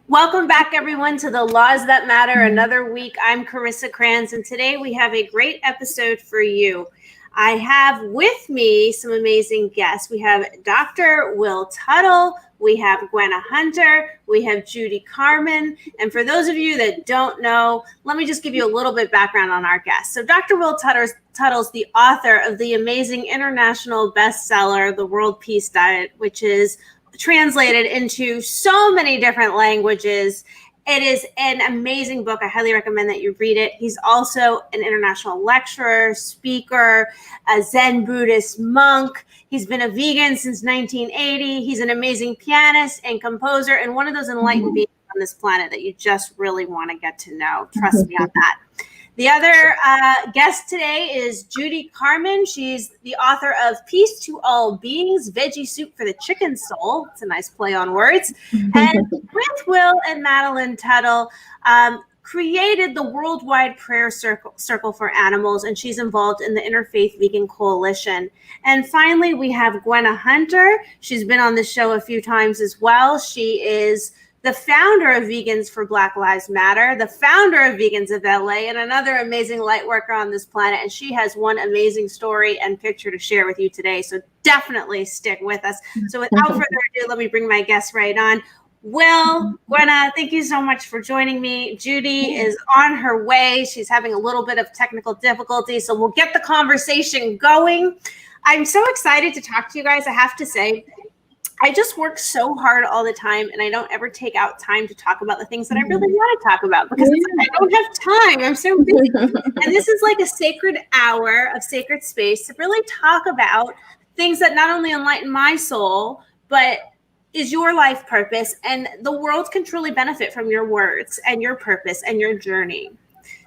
Welcome back, everyone, to The Laws That Matter. Another week. I'm Carissa Kranz, and today we have a great episode for you. I have with me some amazing guests. We have Dr. Will Tuttle, we have Gwenna Hunter, we have Judy Carmen. And for those of you that don't know, let me just give you a little bit background on our guests. So Dr. Will Tuttle's the author of the amazing international bestseller, The World Peace Diet, which is translated into so many different languages. It is an amazing book. I highly recommend that you read it. He's also an international lecturer, speaker, a Zen Buddhist monk. He's been a vegan since 1980. He's an amazing pianist and composer, and one of those enlightened beings on this planet that you just really want to get to know. Trust me on that. The other guest today is Judy Carmen. She's the author of Peace to All Beings, Veggie Soup for the Chicken Soul. It's a nice play on words. And with Will and Madeline Tuttle, created the Worldwide Prayer Circle for Animals, and she's involved in the Interfaith Vegan Coalition. And finally, we have Gwenna Hunter. She's been on the show a few times as well. She is the founder of Vegans for Black Lives Matter, the founder of Vegans of LA, and another amazing light worker on this planet. And she has one amazing story and picture to share with you today. So definitely stick with us. So without further ado, let me bring my guests right on. Will, Gwenna, thank you so much for joining me. Judy is on her way. She's having a little bit of technical difficulty, so we'll get the conversation going. I'm so excited to talk to you guys. I have to say, I just work so hard all the time, and I don't ever take out time to talk about the things that I really want to talk about because it's like, I don't have time. I'm so busy. And this is like a sacred hour of sacred space to really talk about things that not only enlighten my soul, but is your life purpose. And the world can truly benefit from your words and your purpose and your journey.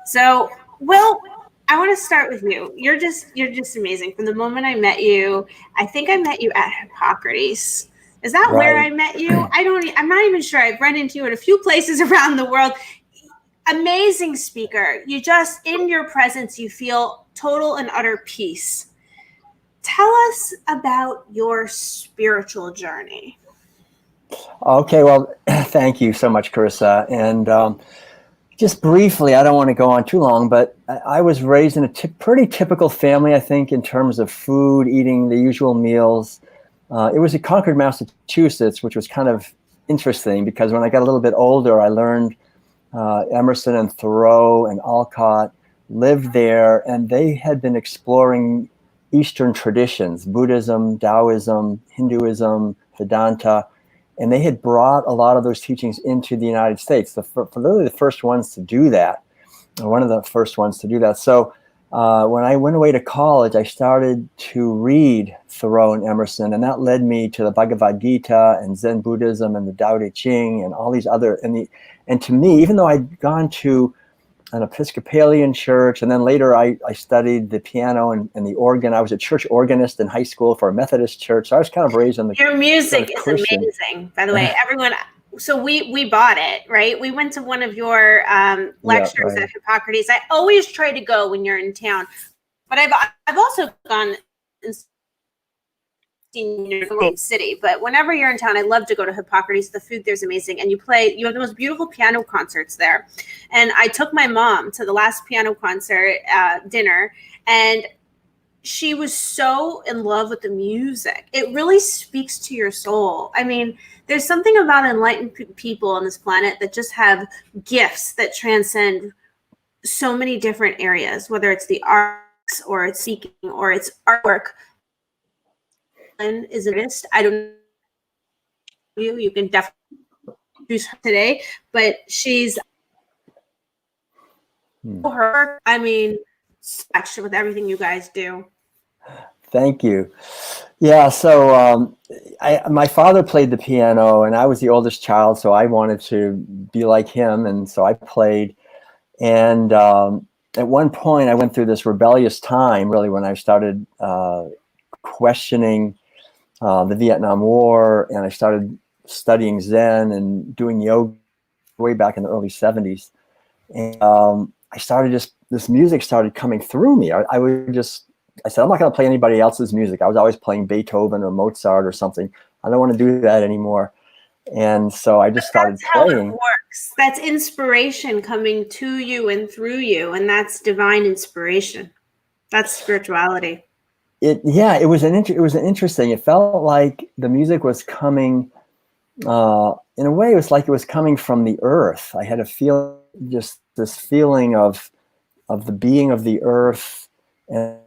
So, Will, I want to start with you. You're just amazing. From the moment I met you, I think I met you at Hippocrates. Is that right? Where I met you? I'm not even sure. I've run into you in a few places around the world. Amazing speaker. You just, in your presence, you feel total and utter peace. Tell us about your spiritual journey. Okay, well, thank you so much, Carissa. And just briefly, I don't want to go on too long, but I was raised in a pretty typical family, I think, in terms of food, eating the usual meals. It was in Concord, Massachusetts, which was kind of interesting because when I got a little bit older, I learned Emerson and Thoreau and Alcott lived there, and they had been exploring Eastern traditions, Buddhism, Taoism, Hinduism, Vedanta, and they had brought a lot of those teachings into the United States. Literally the first ones to do that, or one of the first ones to do that. So when I went away to college, I started to read Thoreau and Emerson, and that led me to the Bhagavad Gita and Zen Buddhism and the Tao Te Ching and all these other, and to me, even though I'd gone to an Episcopalian church, and then later I studied the piano and the organ. I was a church organist in high school for a Methodist church, so I was kind of raised in the Your music is amazing, by the way. Everyone, so we bought it, right? We went to one of your lectures at Hippocrates. I always try to go when you're in town, but I've also gone and seen your city. But whenever you're in town, I love to go to Hippocrates. The food there's amazing, and you have the most beautiful piano concerts there. And I took my mom to the last piano concert dinner, and she was so in love with the music. It really speaks to your soul. I mean, there's something about enlightened people on this planet that just have gifts that transcend so many different areas, whether it's the arts or it's speaking or it's artwork. Is an artist. I don't know you can definitely choose her today, but she's her. I mean, actually, with everything you guys do. Thank you. Yeah, so my father played the piano, and I was the oldest child, so I wanted to be like him, and so I played. And at one point, I went through this rebellious time, really, when I started questioning the Vietnam War, and I started studying Zen and doing yoga way back in the early 70s. And I started this music started coming through me. I said, I'm not going to play anybody else's music. I was always playing Beethoven or Mozart or something. I don't want to do that anymore. And so I just started That's how it playing. works. That's inspiration coming to you and through you, and that's divine inspiration. That's spirituality. It was interesting. It felt like the music was coming. In a way, it was like it was coming from the earth. I had a feel, just this feeling of the being of the earth and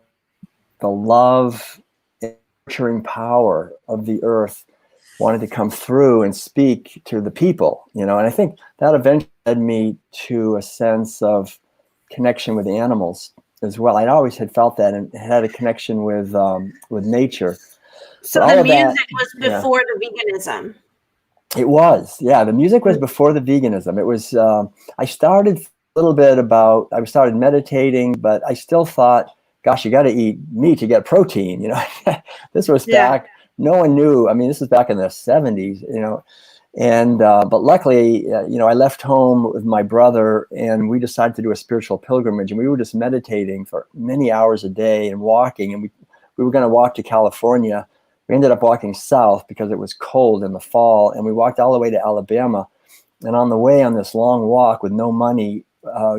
the love and nurturing power of the earth wanted to come through and speak to the people, and I think that eventually led me to a sense of connection with animals as well. I always had felt that and had a connection with nature. So but the music was before the veganism. It was, the music was before the veganism. It was, I started a little bit I started meditating, but I still thought, gosh, you got to eat meat to get protein. This was back, no one knew. I mean, this was back in the 70s, and, but luckily, I left home with my brother and we decided to do a spiritual pilgrimage, and we were just meditating for many hours a day and walking, and we were going to walk to California. We ended up walking south because it was cold in the fall, and we walked all the way to Alabama. And on the way on this long walk with no money,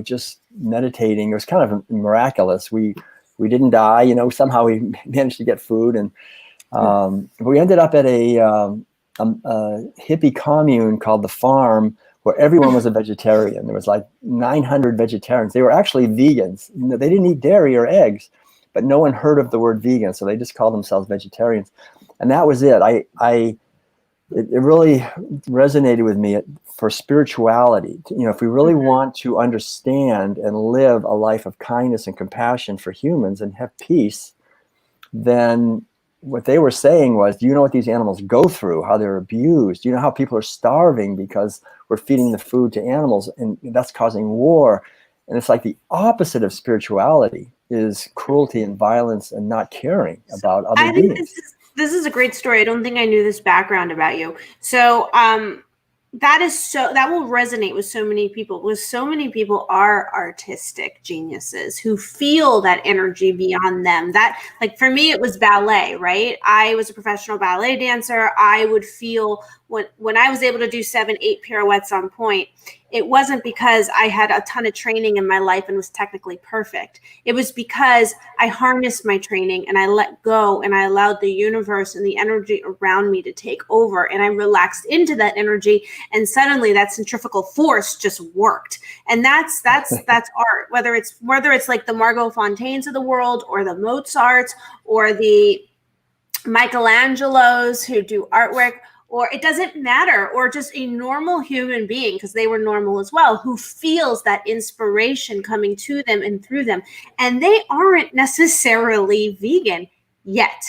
just meditating, it was kind of miraculous. We didn't die, somehow we managed to get food. And we ended up at a hippie commune called The Farm, where everyone was a vegetarian. There was like 900 vegetarians. They were actually vegans. They didn't eat dairy or eggs, but no one heard of the word vegan, so they just called themselves vegetarians. And that was it. It really resonated with me for spirituality. If we really want to understand and live a life of kindness and compassion for humans and have peace, then what they were saying was, do you know what these animals go through, how they're abused? Do you know how people are starving because we're feeding the food to animals, and that's causing war? And it's like the opposite of spirituality is cruelty and violence and not caring about other beings. This is a great story. I don't think I knew this background about you. So that will resonate with so many people, because so many people are artistic geniuses who feel that energy beyond them. That, like, for me, it was ballet, right? I was a professional ballet dancer. I would feel when I was able to do 7-8 pirouettes on point, it wasn't because I had a ton of training in my life and was technically perfect. It was because I harnessed my training and I let go and I allowed the universe and the energy around me to take over, and I relaxed into that energy, and suddenly that centrifugal force just worked. And that's art, whether it's like the Margot Fontaines of the world, or the Mozarts, or the Michelangelos who do artwork, or it doesn't matter, or just a normal human being, because they were normal as well, who feels that inspiration coming to them and through them. And they aren't necessarily vegan yet,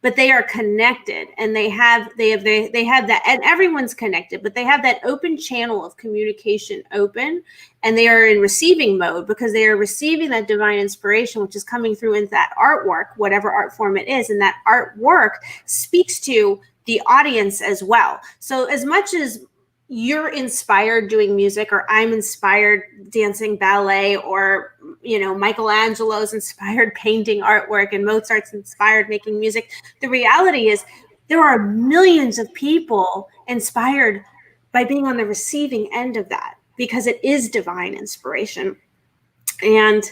but they are connected, and they have that, and everyone's connected, but they have that open channel of communication open, and they are in receiving mode because they are receiving that divine inspiration, which is coming through in that artwork, whatever art form it is. And that artwork speaks to the audience as well. So as much as you're inspired doing music, or I'm inspired dancing ballet, or Michelangelo's inspired painting artwork, and Mozart's inspired making music, the reality is there are millions of people inspired by being on the receiving end of that, because it is divine inspiration. And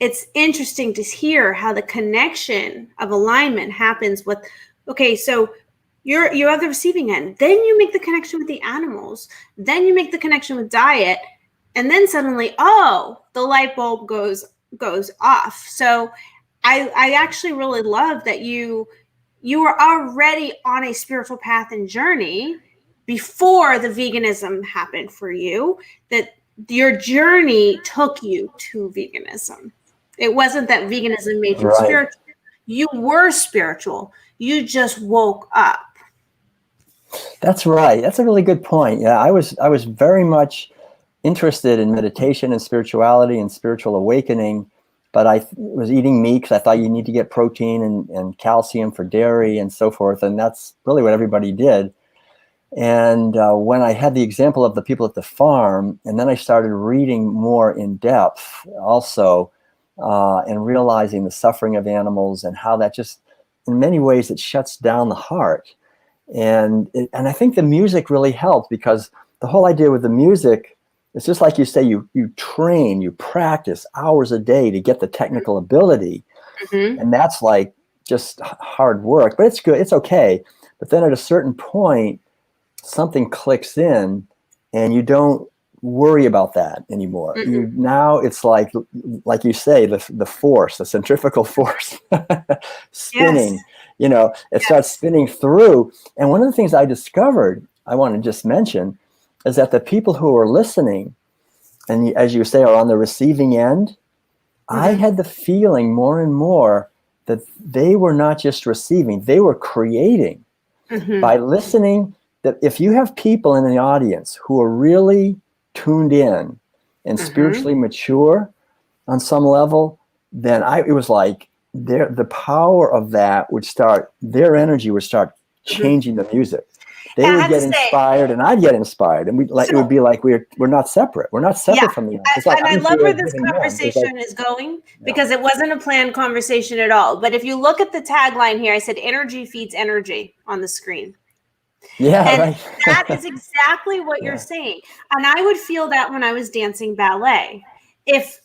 it's interesting to hear how the connection of alignment happens with, okay, so you have the receiving end, then you make the connection with the animals, then you make the connection with diet, and then suddenly, the light bulb goes off. So I actually really love that you were already on a spiritual path and journey before the veganism happened for you, that your journey took you to veganism. It wasn't that veganism made you spiritual. You were spiritual. You just woke up. That's right. That's a really good point. Yeah, I was very much interested in meditation and spirituality and spiritual awakening, but I was eating meat because I thought you need to get protein and calcium for dairy and so forth, and that's really what everybody did. And when I had the example of the people at the farm, and then I started reading more in depth also, and realizing the suffering of animals and how that just, in many ways, it shuts down the heart. And I think the music really helped, because the whole idea with the music, it's just like you say, you train, you practice hours a day to get the technical ability. Mm-hmm. And that's like just hard work, but it's good. It's okay. But then at a certain point, something clicks in and you don't worry about that anymore. Mm-hmm. Now it's like you say, the force, the centrifugal force spinning, Yes. it starts spinning through. And one of the things I discovered, I want to just mention, is that the people who are listening, and as you say, are on the receiving end, Mm-hmm. I had the feeling more and more that they were not just receiving, they were creating. Mm-hmm. By listening. That if you have people in the audience who are really tuned in and Mm-hmm. spiritually mature on some level, then it was like the power of that would start, their energy would start changing the music. They would get inspired and I'd get inspired, and it would be like we're not separate. We're not separate from the audience. And I love where this conversation is going, because it wasn't a planned conversation at all. But if you look at the tagline here, I said energy feeds energy on the screen. Yeah, and right. That is exactly what you're saying. And I would feel that when I was dancing ballet. If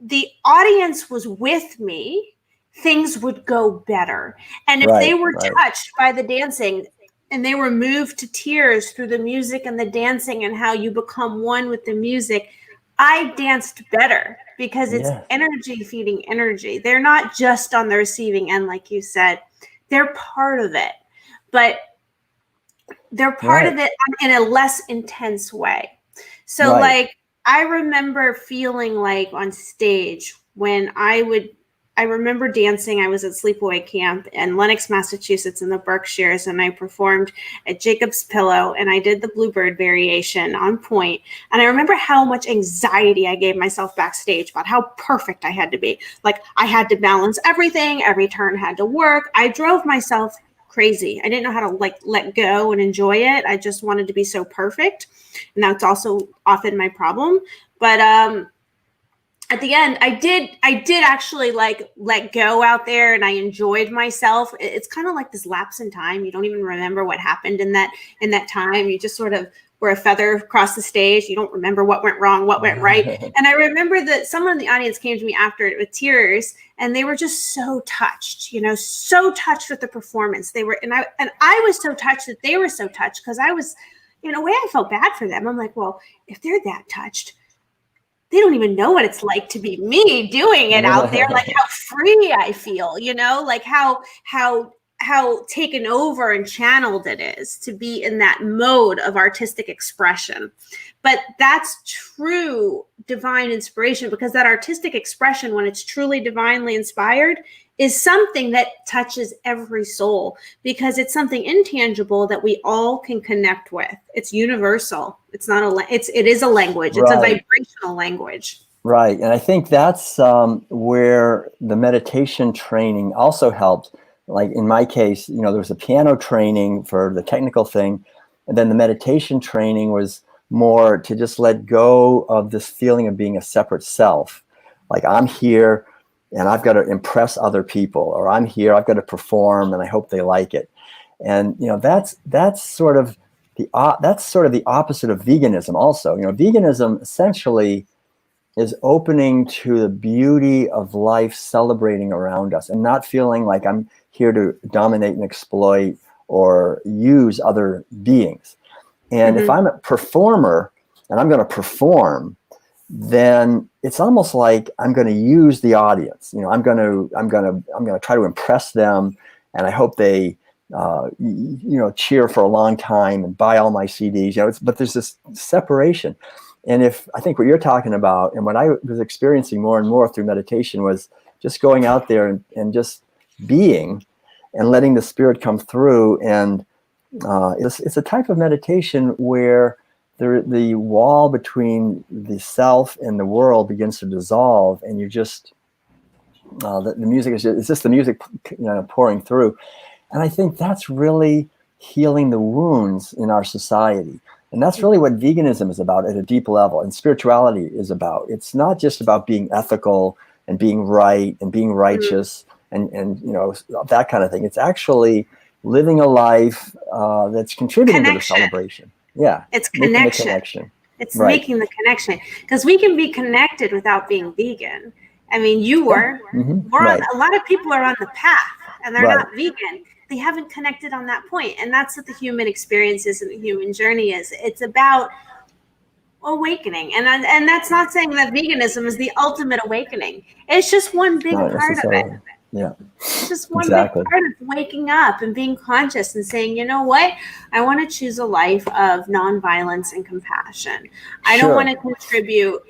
the audience was with me, things would go better. And if they were touched by the dancing and they were moved to tears through the music and the dancing and how you become one with the music, I danced better, because it's energy feeding energy. They're not just on the receiving end, like you said. They're part of it. But they're part of it in a less intense way. So like, I remember feeling like on stage when I remember dancing, I was at sleepaway camp in Lenox, Massachusetts in the Berkshires, and I performed at Jacob's Pillow, and I did the Bluebird variation on point. And I remember how much anxiety I gave myself backstage about how perfect I had to be. Like, I had to balance everything. Every turn had to work. I drove myself crazy. I didn't know how to let go and enjoy it. I just wanted to be so perfect. And that's also often my problem. But at the end, I did actually let go out there, and I enjoyed myself. It's kind of like this lapse in time. You don't even remember what happened in that time. You just sort of were a feather across the stage. You don't remember what went wrong, what went right. And I remember that someone in the audience came to me after it with tears, and they were just so touched, so touched with the performance. They were, and I was so touched that they were so touched, because I was, in a way, I felt bad for them. I'm like, well, if they're that touched, they don't even know what it's like to be me doing it out there. Like, how free I feel, like how taken over and channeled it is to be in that mode of artistic expression. But that's true divine inspiration, because that artistic expression, when it's truly divinely inspired, is something that touches every soul, because it's something intangible that we all can connect with. It's universal. It's not it is a language. It's a vibrational language. Right. And I think that's where the meditation training also helped. Like in my case, there was a piano training for the technical thing. And then the meditation training was more to just let go of this feeling of being a separate self. Like, I'm here and I've got to impress other people, or I'm here, I've got to perform and I hope they like it. And, that's sort of the opposite of veganism also. Veganism essentially is opening to the beauty of life, celebrating around us, and not feeling like I'm here to dominate and exploit or use other beings. And if I'm a performer and I'm going to perform, then it's almost like I'm going to use the audience. I'm going to try to impress them, and I hope they cheer for a long time and buy all my CDs. But there's this separation. And I think what you're talking about, and what I was experiencing more and more through meditation, was just going out there and just being and letting the spirit come through. And it's a type of meditation where the wall between the self and the world begins to dissolve, and you just the music is just the music pouring through. And I think that's really healing the wounds in our society. And that's really what veganism is about at a deep level, and spirituality is about. It's not just about being ethical and being right and being righteous and that kind of thing. It's actually living a life that's contributing to the celebration. Yeah. It's making the connection. It's right. making the connection, because we can be connected without being vegan. I mean, you were. Right. A lot of people are on the path and they're Right. not vegan. They haven't connected on that point. And that's what the human experience is and the human journey is. It's about awakening. And that's not saying that veganism is the ultimate awakening. It's just one big part of it. Yeah. It's just one big part of waking up and being conscious and saying, you know what? I want to choose a life of nonviolence and compassion. I don't want to contribute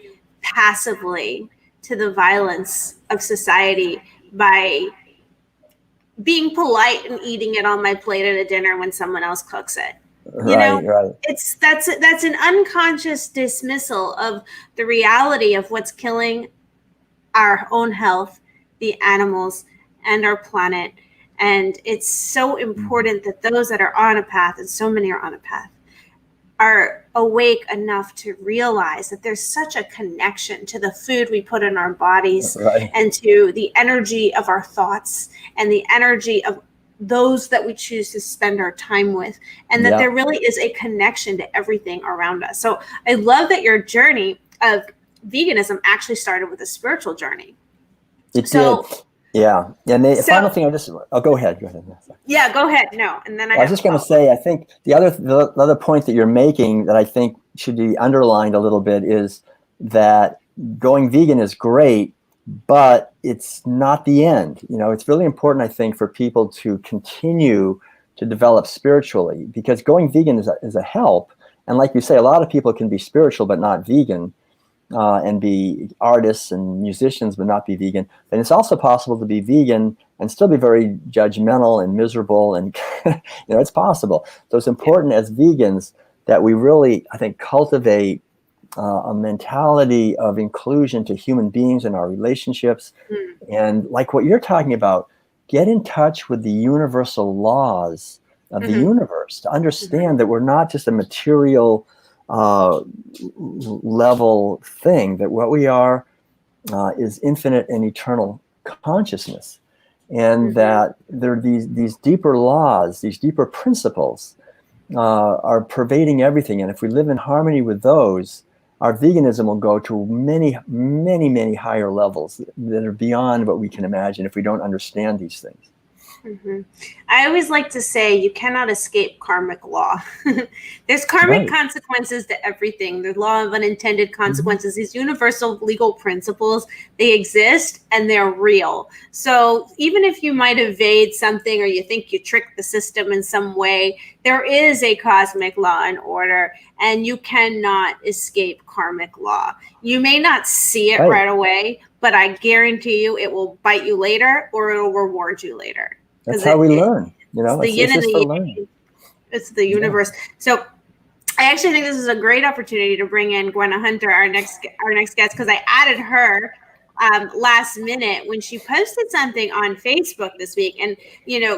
passively to the violence of society by being polite and eating it on my plate at a dinner when someone else cooks it. It's that's an unconscious dismissal of the reality of what's killing our own health, the animals, and our planet. And it's so important that those that are on a path, and so many are on a path, are awake enough to realize that there's such a connection to the food we put in our bodies and to the energy of our thoughts and the energy of those that we choose to spend our time with, and that there really is a connection to everything around us. So I love that your journey of veganism actually started with a spiritual journey. It did. Yeah. And the final thing go ahead. Yeah, go ahead. No. And then I was just going to say, I think the other point that you're making that I think should be underlined a little bit is that going vegan is great, but it's not the end. It's really important, I think, for people to continue to develop spiritually, because going vegan is a help. And like you say, a lot of people can be spiritual but not vegan. And be artists and musicians but not be vegan. And it's also possible to be vegan and still be very judgmental and miserable, and it's possible. So it's important as vegans that we really, I think, cultivate a mentality of inclusion to human beings and our relationships. And like what you're talking about, get in touch with the universal laws of the universe to understand that we're not just a material level thing, that what we are is infinite and eternal consciousness, and that there are these deeper laws, these deeper principles are pervading everything. And if we live in harmony with those, our veganism will go to many, many, many higher levels that are beyond what we can imagine if we don't understand these things. I always like to say you cannot escape karmic law. There's karmic consequences to everything. The law of unintended consequences, these universal legal principles, they exist and they're real. So even if you might evade something or you think you tricked the system in some way, there is a cosmic law and order, and you cannot escape karmic law. You may not see it right away, but I guarantee you it will bite you later or it will reward you later. That's how we learn, It's the yin and the yang. It's the universe. So I actually think this is a great opportunity to bring in Gwenna Hunter, our next guest, because I added her last minute when she posted something on Facebook this week. And,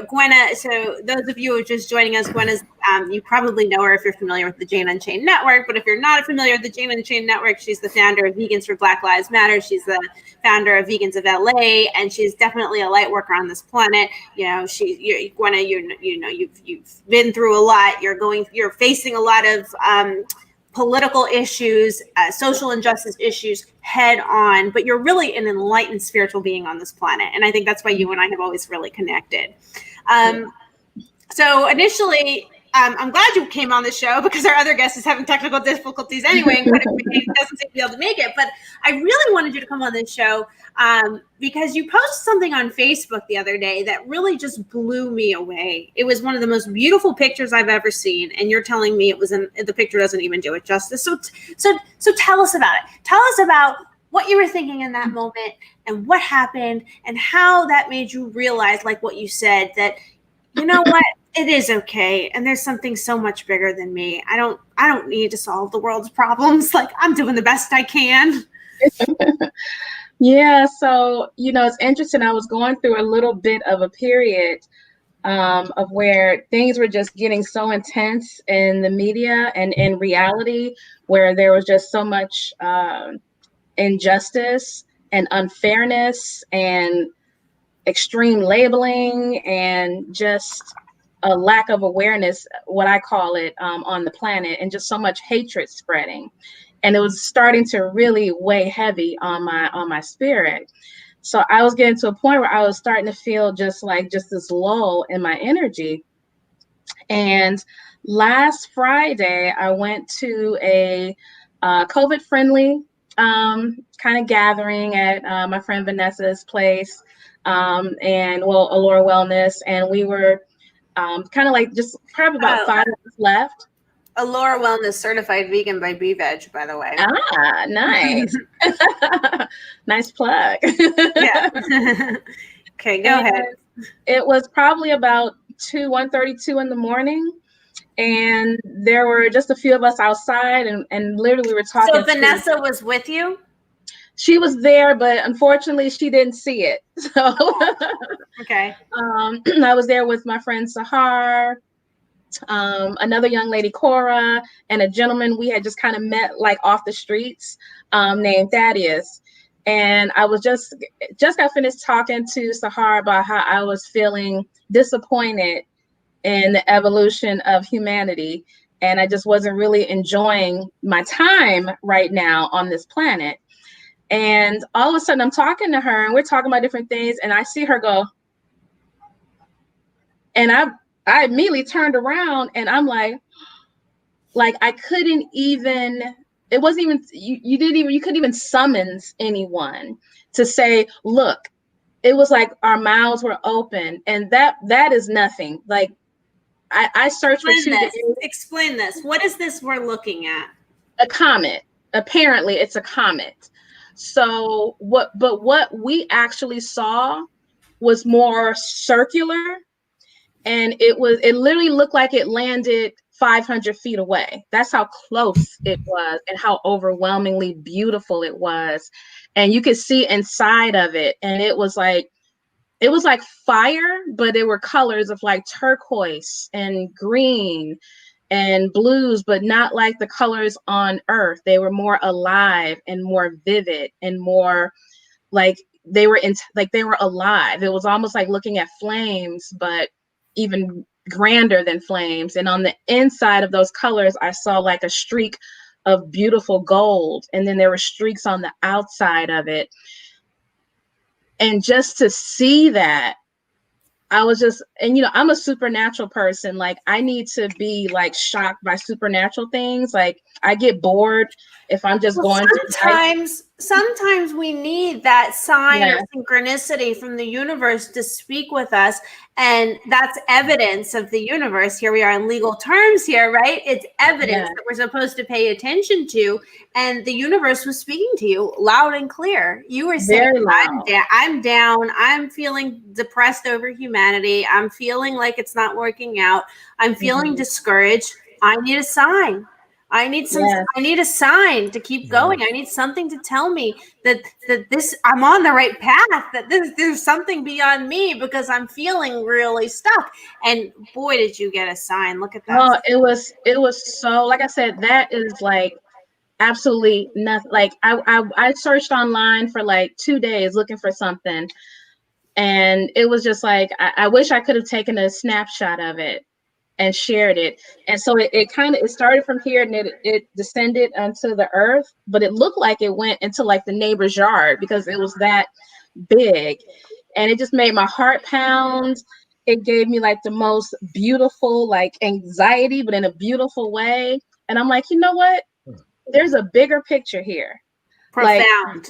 Gwenna, so those of you who are just joining us, Gwenna's, you probably know her if you're familiar with the Jane Unchained Network. But if you're not familiar with the Jane Unchained Network, she's the founder of Vegans for Black Lives Matter. She's the founder of Vegans of LA, and she's definitely a light worker on this planet. Gwenna, you've been through a lot. You're facing a lot of political issues, social injustice issues head on, but you're really an enlightened spiritual being on this planet. And I think that's why you and I have always really connected. So initially, I'm glad you came on the show, because our other guest is having technical difficulties anyway and doesn't seem to be able to make it. But I really wanted you to come on this show because you posted something on Facebook the other day that really just blew me away. It was one of the most beautiful pictures I've ever seen, and you're telling me the picture doesn't even do it justice. So tell us about it. Tell us about what you were thinking in that moment and what happened and how that made you realize, like what you said, that you know what? It is okay. And there's something so much bigger than me. I don't need to solve the world's problems. Like, I'm doing the best I can. Yeah. So, it's interesting. I was going through a little bit of a period of where things were just getting so intense in the media and in reality, where there was just so much injustice and unfairness and extreme labeling and just a lack of awareness, what I call it, on the planet, and just so much hatred spreading. And it was starting to really weigh heavy on my spirit. So I was getting to a point where I was starting to feel just this lull in my energy. And last Friday, I went to a COVID-friendly kind of gathering at my friend Vanessa's place, and Allure Wellness, and we were kind of like just probably about 5 months left. Allure Wellness, certified vegan by BeVeg, by the way. Ah, nice. Nice plug. Yeah. Okay, go ahead. It was probably about 1:32 in the morning, and there were just a few of us outside, and literally we were talking. So Vanessa was with you? She was there, but unfortunately she didn't see it. So okay. I was there with my friend Sahar, another young lady, Cora, and a gentleman we had just kind of met like off the streets, named Thaddeus. And I was just got finished talking to Sahar about how I was feeling disappointed in the evolution of humanity. And I just wasn't really enjoying my time right now on this planet. And all of a sudden I'm talking to her and we're talking about different things. And I see her go, and I immediately turned around and I'm like I couldn't even, it wasn't even, you couldn't even summons anyone to say, look. It was like our mouths were open, and that is nothing. Like I searched for 2 days. Explain this. What is this we're looking at? A comet. Apparently it's a comet. So what we actually saw was more circular, and it literally looked like it landed 500 feet away. That's how close it was and how overwhelmingly beautiful it was. And you could see inside of it. And it was like fire, but there were colors of like turquoise and green and blues, but not like the colors on Earth. They were more alive and more vivid and more like they were alive. It was almost like looking at flames, but even grander than flames. And on the inside of those colors, I saw like a streak of beautiful gold. And then there were streaks on the outside of it. And just to see that, I was just, and I'm a supernatural person. Like I need to be like shocked by supernatural things. Like I get bored if I'm just going through. Sometimes we need that sign of synchronicity from the universe to speak with us. And that's evidence of the universe. Here we are in legal terms here, right? It's evidence that we're supposed to pay attention to. And the universe was speaking to you loud and clear. You were saying, I'm down. I'm feeling depressed over humanity. I'm feeling like it's not working out. I'm feeling discouraged. I need a sign. I need a sign to keep going. I need something to tell me that this, I'm on the right path, that there's something beyond me, because I'm feeling really stuck. And boy, did you get a sign. Look at that. Oh, it was so, like I said, that is like absolutely nothing. Like I searched online for like 2 days looking for something. And it was just like, I wish I could have taken a snapshot of it and shared it. And so it started from here, and it descended onto the earth, but it looked like it went into like the neighbor's yard because it was that big. And it just made my heart pound. It gave me like the most beautiful like anxiety, but in a beautiful way. And I'm like, you know what? There's a bigger picture here. Profound. Like,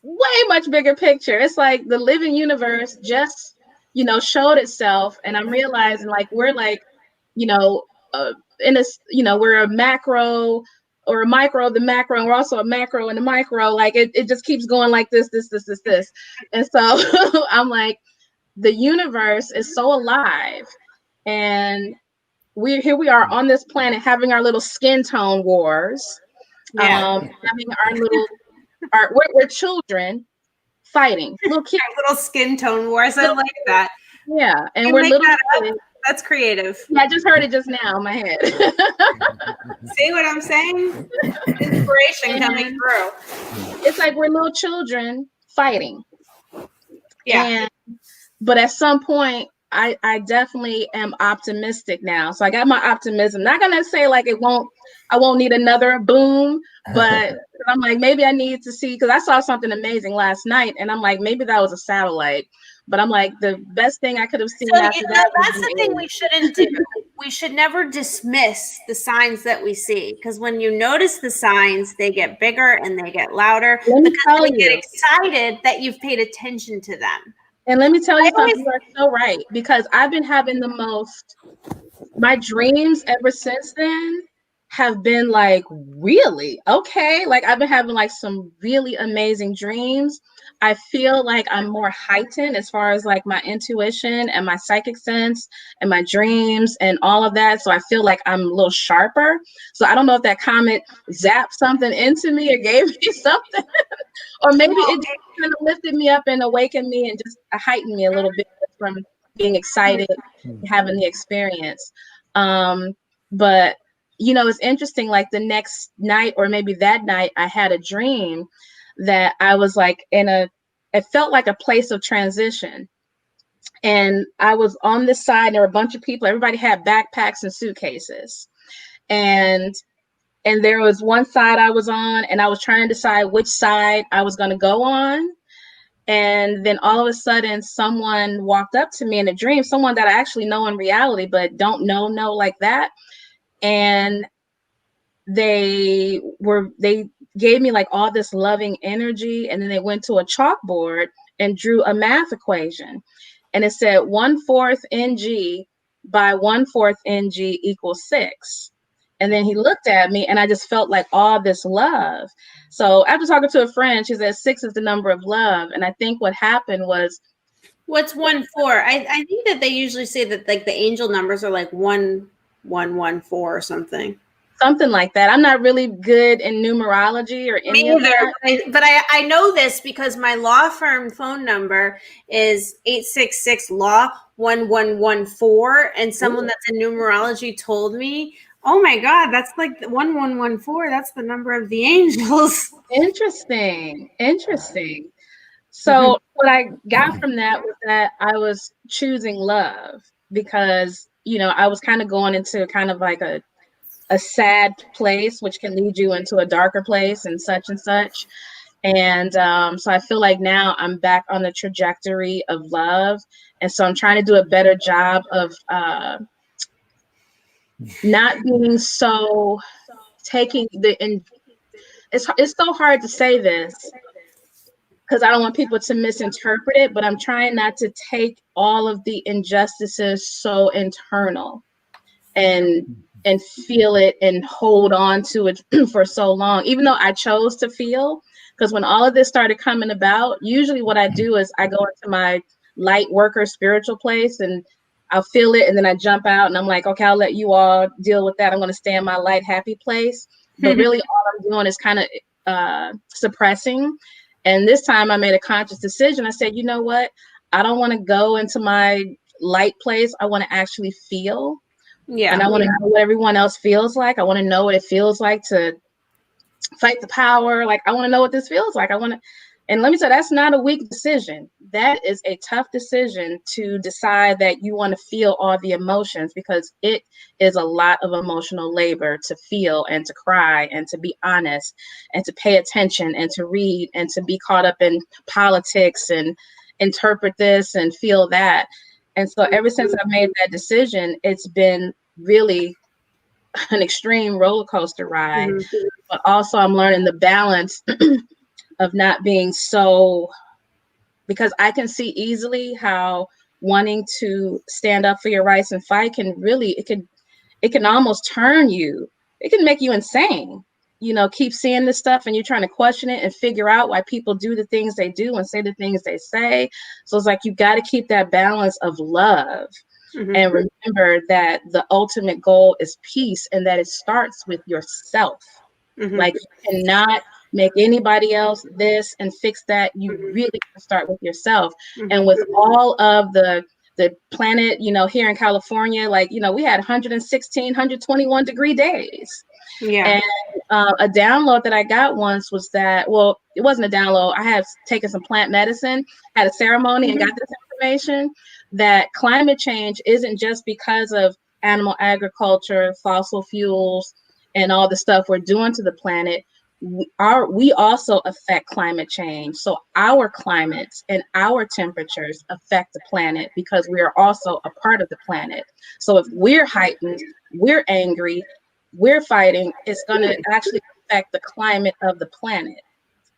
way much bigger picture. It's like the living universe just showed itself, and I'm realizing like we're like, in a, we're a macro or a micro of the macro, and we're also a macro in the micro. Like it just keeps going like this. And so I'm like, the universe is so alive, and here we are on this planet having our little skin tone wars, having our little, we're children fighting, little kids. Little skin tone wars. I like that. Yeah, and we're little kids. That's creative. Yeah, I just heard it just now in my head. See what I'm saying? Inspiration coming through. It's like we're little children fighting. Yeah. But at some point, I definitely am optimistic now. So I got my optimism. Not gonna say like I won't need another boom, but I'm like, maybe I need to see, because I saw something amazing last night, and I'm like, maybe that was a satellite. But I'm like, the best thing I could have seen after that. That's the thing we shouldn't do. We should never dismiss the signs that we see, because when you notice the signs, they get bigger and they get louder because we get excited that you've paid attention to them. And let me tell you something, you are so right, because I've been having my dreams ever since then have been like, really? Okay. Like I've been having like some really amazing dreams. I feel like I'm more heightened as far as like my intuition and my psychic sense and my dreams and all of that. So I feel like I'm a little sharper. So I don't know if that comet zapped something into me or gave me something, or maybe it just kind of lifted me up and awakened me and just heightened me a little bit from being excited, having the experience. But you know, it's interesting, like the next night or maybe that night, I had a dream that I was like it felt like a place of transition. And I was on this side, and there were a bunch of people, everybody had backpacks and suitcases. And there was one side I was on, and I was trying to decide which side I was going to go on. And then all of a sudden, someone walked up to me in a dream, someone that I actually know in reality, but don't know like that. And they gave me like all this loving energy. And then they went to a chalkboard and drew a math equation. And it said 1/4 ng by 1/4 ng equals 6. And then he looked at me, and I just felt like all this love. So after talking to a friend, she said 6 is the number of love. And I think what happened was, what's 1/4? I think that they usually say that like the angel numbers are like 1/114 or something. Something like that. I'm not really good in numerology or any of that. But I know this because my law firm phone number is 866-LAW-1114. And someone that's in numerology told me, oh my God, that's like 1114. That's the number of the angels. Interesting. So what I got from that was that I was choosing love, because, you know, I was kind of going into kind of like a sad place, which can lead you into a darker place and such. And so I feel like now I'm back on the trajectory of love. And so I'm trying to do a better job of not being so taking it's so hard to say this because I don't want people to misinterpret it, but I'm trying not to take all of the injustices so internal and feel it and hold on to it for so long, even though I chose to feel. Because when all of this started coming about, usually what I do is I go into my light worker spiritual place and I'll feel it, and then I jump out and I'm like, okay, I'll let you all deal with that. I'm going to stay in my light, happy place. But really all I'm doing is kind of suppressing. And this time I made a conscious decision. I said, you know what? I don't want to go into my light place. I want to actually feel. Yeah. And I want to know what everyone else feels like. I want to know what it feels like to fight the power. Like, I want to know what this feels like. And let me tell you, that's not a weak decision. That is a tough decision to decide that you want to feel all the emotions, because it is a lot of emotional labor to feel and to cry and to be honest and to pay attention and to read and to be caught up in politics and interpret this and feel that. And so ever since I made that decision, it's been really an extreme roller coaster ride. Mm-hmm. But also I'm learning the balance of not being so, because I can see easily how wanting to stand up for your rights and fight can really, it can almost turn you. It can make you insane. You know, keep seeing this stuff and you're trying to question it and figure out why people do the things they do and say the things they say. So it's like, you got to keep that balance of love. Mm-hmm. And remember that the ultimate goal is peace, and that it starts with yourself. Mm-hmm. Like, you cannot make anybody else this and fix that. You mm-hmm. really start with yourself. Mm-hmm. And with all of the planet, you know, here in California, like, you know, we had 116, 121 degree days. Yeah. And a download that I got once was that, well, it wasn't a download. I had taken some plant medicine, had a ceremony, mm-hmm. and got this information that climate change isn't just because of animal agriculture, fossil fuels, and all the stuff we're doing to the planet. We also affect climate change. So our climates and our temperatures affect the planet because we are also a part of the planet. So if we're heightened, we're angry, we're fighting, it's going to actually affect the climate of the planet.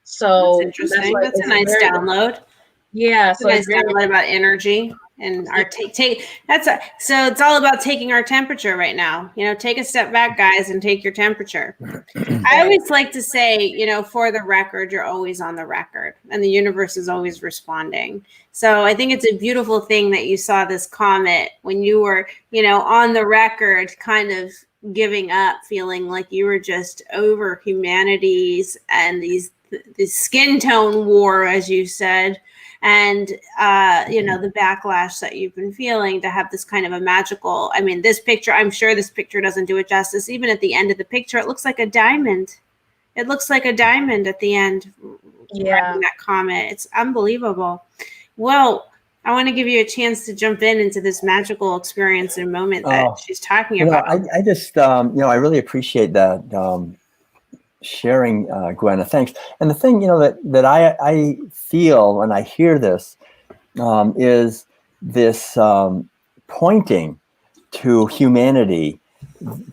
So that's interesting. That's a nice download. Yeah, so it's download about energy and our so it's all about taking our temperature right now. Take a step back, guys, and take your temperature. I always like to say, for the record, you're always on the record, and the universe is always responding. So I think it's a beautiful thing that you saw this comet when you were, on the record, kind of giving up, feeling like you were just over humanity's and the skin tone war, as you said. And, the backlash that you've been feeling to have this kind of a magical, this picture, I'm sure this picture doesn't do it justice. Even at the end of the picture, it looks like a diamond. It looks like a diamond at the end. Yeah. That comet. It's unbelievable. Well, I want to give you a chance to jump into this magical experience in a moment that she's talking about. I just, I really appreciate that. Sharing, Gwenna, thanks. And the thing, that I feel when I hear this is this pointing to humanity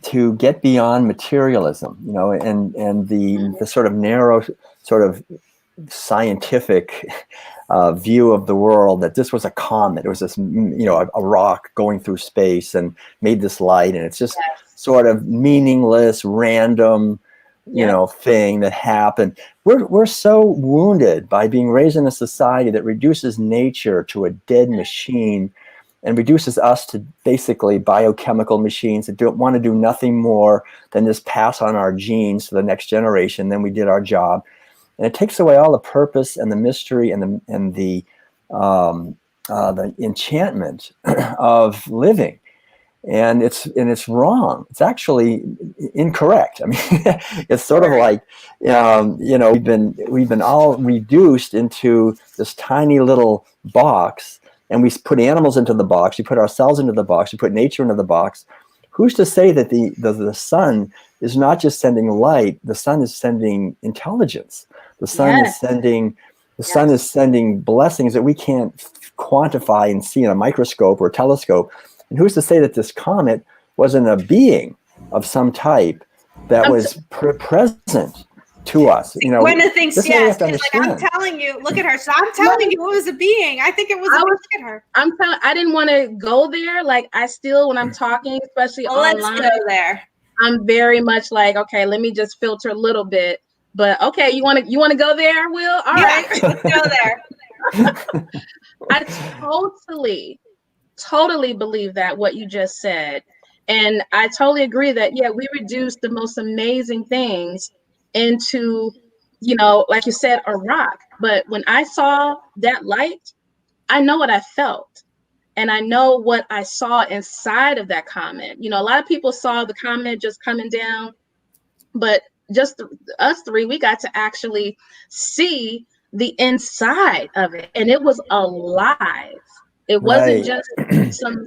to get beyond materialism, and the sort of narrow, sort of scientific view of the world, that this was a comet. It was this, a rock going through space and made this light, and it's just sort of meaningless, random, thing that happened. We're so wounded by being raised in a society that reduces nature to a dead machine and reduces us to basically biochemical machines that don't want to do nothing more than just pass on our genes to the next generation. Then we did our job, and it takes away all the purpose and the mystery and the enchantment of living. And it's wrong. It's actually incorrect. It's sort of like, we've been all reduced into this tiny little box, and we put animals into the box. We put ourselves into the box. We put nature into the box. Who's to say that the sun is not just sending light? The sun is sending intelligence. The sun is sending. The sun is sending blessings that we can't quantify and see in a microscope or telescope. And who's to say that this comet wasn't a being of some type that was present to us? Gwenna thinks yes. Like, I'm telling you, look at her. So I'm telling you, it was a being. I think it was. Look at her. I didn't want to go there. Like, I still, when I'm talking, especially online, let's go there. I'm very much like, okay, let me just filter a little bit. But okay, you want to go there, Will? All right, let's go there. I totally believe that what you just said, and I totally agree that we reduced the most amazing things into, like you said, a rock. But when I saw that light, I know what I felt, and I know what I saw inside of that comet. A lot of people saw the comet just coming down, but just us three, we got to actually see the inside of it, and it was alive. It wasn't just some,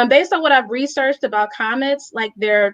based on what I've researched about comets, like they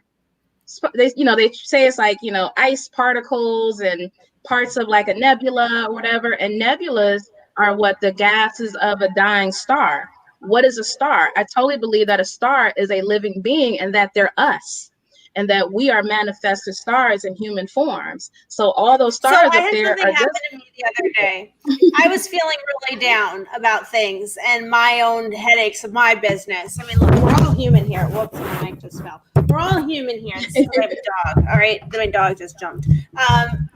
say it's like, ice particles and parts of like a nebula or whatever. And nebulas are what the gases of a dying star. What is a star? I totally believe that a star is a living being and that they're us, and that we are manifested stars in human forms. So all those stars up there are happened to me the other day. I was feeling really down about things and my own headaches of my business. Look, we're all human here. Whoops, my mic just fell. We're all human here. I have a dog. All right, my dog just jumped.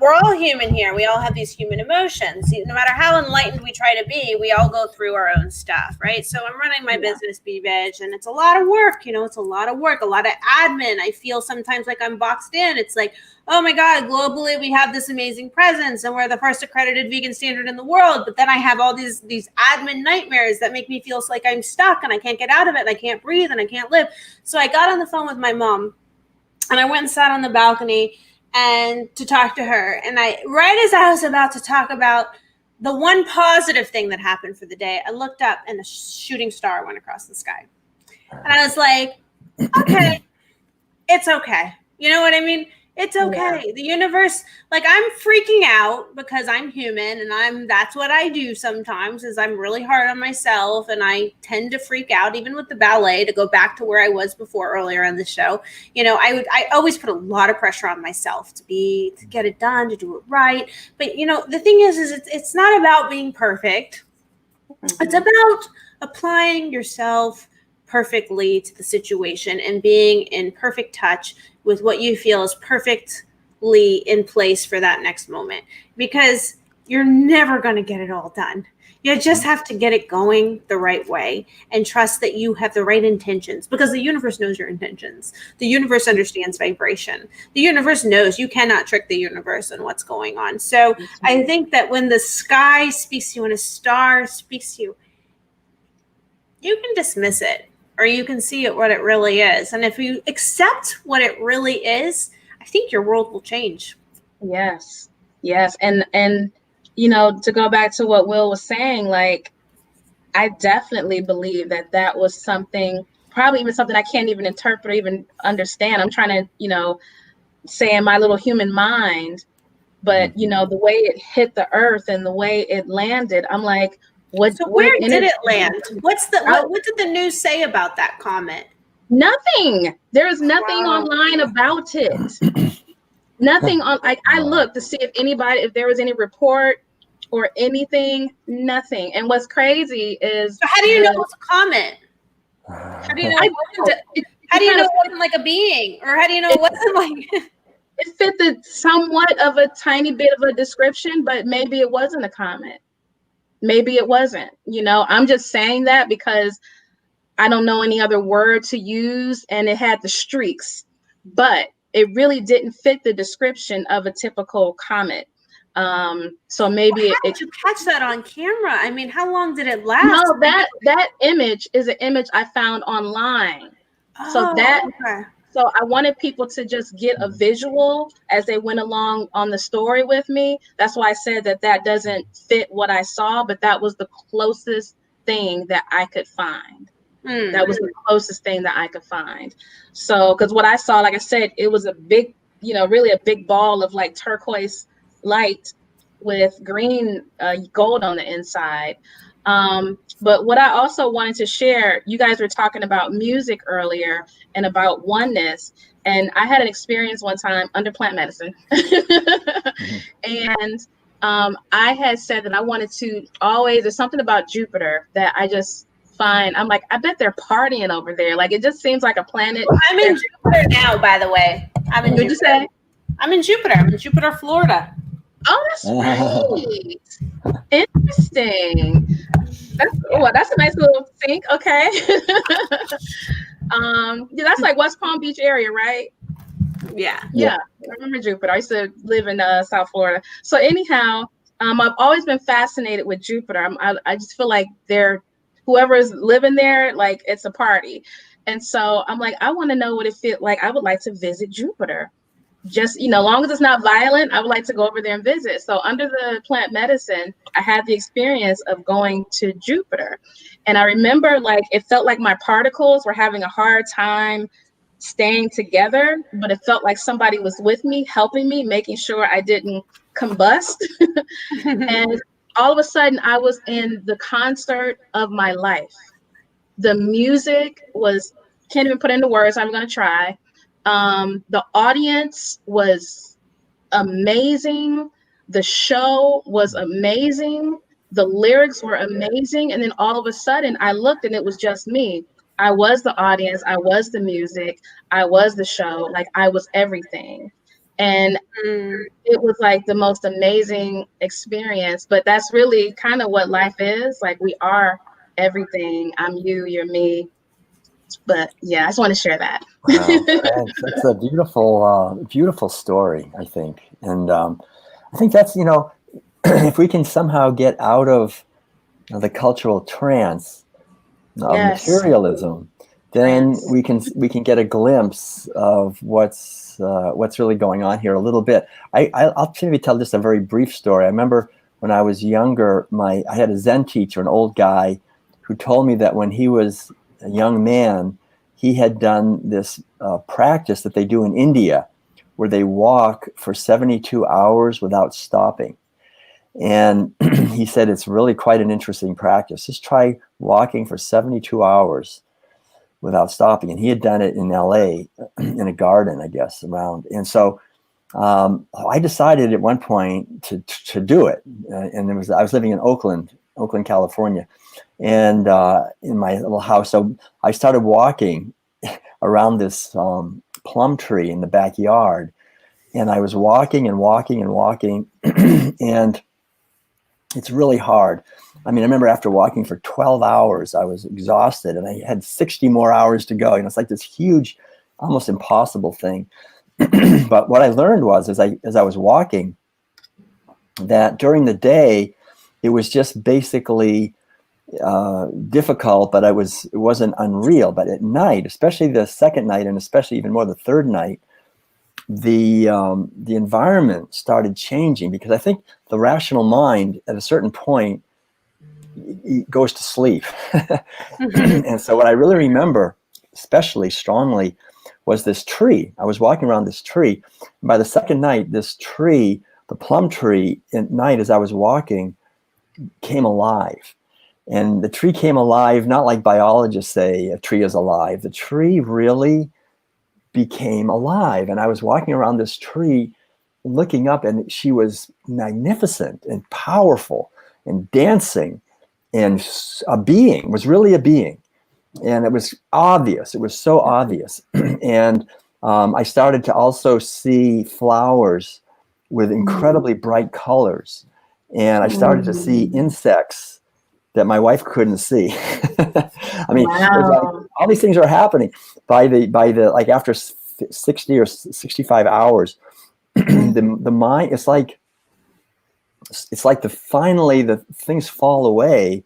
We're all human here. We all have these human emotions. No matter how enlightened we try to be, we all go through our own stuff, right? So I'm running my business, BeVeg, and it's a lot of work. It's a lot of work, a lot of admin. I feel sometimes like I'm boxed in. It's like, oh my God, globally we have this amazing presence and we're the first accredited vegan standard in the world. But then I have all these admin nightmares that make me feel like I'm stuck and I can't get out of it and I can't breathe and I can't live. So I got on the phone with my mom and I went and sat on the balcony and to talk to her. And right as I was about to talk about the one positive thing that happened for the day, I looked up and a shooting star went across the sky. And I was like, okay, it's okay. You know what I mean? It's okay. Yeah. The universe, like, I'm freaking out because I'm human, and that's what I do sometimes, is I'm really hard on myself, and I tend to freak out, even with the ballet, to go back to where I was before earlier in the show. You know, I always put a lot of pressure on myself to get it done, to do it right. But, you know, the thing is it's not about being perfect. Mm-hmm. It's about applying yourself perfectly to the situation and being in perfect touch with what you feel is perfectly in place for that next moment, because you're never going to get it all done. You just have to get it going the right way and trust that you have the right intentions, because the universe knows your intentions. The universe understands vibration. The universe knows you cannot trick the universe on what's going on. So I think that when the sky speaks to you and a star speaks to you, you can dismiss it, or you can see it what it really is. And if you accept what it really is, I think your world will change. Yes. Yes. And you know, to go back to what Will was saying, like, I definitely believe that was something, probably even something I can't even interpret or even understand. I'm trying to, you know, say in my little human mind, but, you know, the way it hit the earth and the way it landed, I'm like, where did it land? What did the news say about that comet? Nothing. There is nothing online about it. Nothing on, like, I looked to see if there was any report or anything, nothing. And what's crazy is, so how do you know it's a comet? How do you know it wasn't like a being? Or how do you know it wasn't like it fit the somewhat of a tiny bit of a description, but maybe it wasn't a comet. Maybe it wasn't, you know. I'm just saying that because I don't know any other word to use, and it had the streaks, but it really didn't fit the description of a typical comet. So maybe how did you catch that on camera? I mean, how long did it last? No, that image is an image I found online. So I wanted people to just get a visual as they went along on the story with me. That's why I said that doesn't fit what I saw, but that was the closest thing that I could find. That was the closest thing that I could find. So, because what I saw, like I said, it was a big, you know, really a big ball of like turquoise light with green gold on the inside. But what I also wanted to share, you guys were talking about music earlier and about oneness. And I had an experience one time under plant medicine. And I had said that I wanted to there's something about Jupiter that I just find, I'm like, I bet they're partying over there. Like, it just seems like a planet. I'm in Jupiter now, by the way. What'd you say? I'm in Jupiter. I'm in Jupiter, Florida. Oh, that's right. Interesting. That's a nice little sync. Okay. Yeah, that's like West Palm Beach area, right? Yeah. I remember Jupiter. I used to live in South Florida. So anyhow, I've always been fascinated with Jupiter. I just feel like whoever is living there, like, it's a party. And so I'm like, I want to know what it feels like. I would like to visit Jupiter. Just, you know, long as it's not violent, I would like to go over there and visit. So under the plant medicine, I had the experience of going to Jupiter. And I remember, like, it felt like my particles were having a hard time staying together, but it felt like somebody was with me, helping me, making sure I didn't combust. And all of a sudden, I was in the concert of my life. The music can't even put into words. I'm going to try. The audience was amazing. The show was amazing. The lyrics were amazing. And then all of a sudden I looked and it was just me. I was the audience. I was the music. I was the show. Like, I was everything. And it was like the most amazing experience. But that's really kind of what life is. Like, we are everything. I'm you, you're me. But yeah, I just want to share that. Wow, it's a beautiful story, I think. And I think that's, you know, if we can somehow get out of the cultural trance of materialism, then we can get a glimpse of what's really going on here a little bit. I'll maybe tell just a very brief story. I remember when I was younger, I had a Zen teacher, an old guy, who told me that when he was a young man, he had done this practice that they do in India, where they walk for 72 hours without stopping. And he said it's really quite an interesting practice. Just try walking for 72 hours without stopping. And he had done it in LA in a garden, I guess, around. And so I decided at one point to do it. And I was living in Oakland, California, and in my little house. So I started walking around this plum tree in the backyard. And I was walking and walking and walking. And it's really hard. I mean, I remember after walking for 12 hours, I was exhausted and I had 60 more hours to go. It's like this huge, almost impossible thing. But what I learned was, as I was walking, that during the day, it was just basically difficult, but it wasn't unreal. But at night, especially the second night, and especially even more the third night, the environment started changing, because I think the rational mind at a certain point goes to sleep. And so what I really remember, especially strongly, was this tree. I was walking around this tree. And by the second night, this tree, the plum tree, at night as I was walking, came alive. And the tree came alive, not like biologists say a tree is alive. The tree really became alive. And I was walking around this tree looking up, and she was magnificent and powerful and dancing, and was really a being. And it was obvious. It was so obvious. And I started to also see flowers with incredibly bright colors. And I started to see insects that my wife couldn't see. I mean, like, all these things are happening by the like after 60 or 65 hours. the mind, it's like finally the things fall away,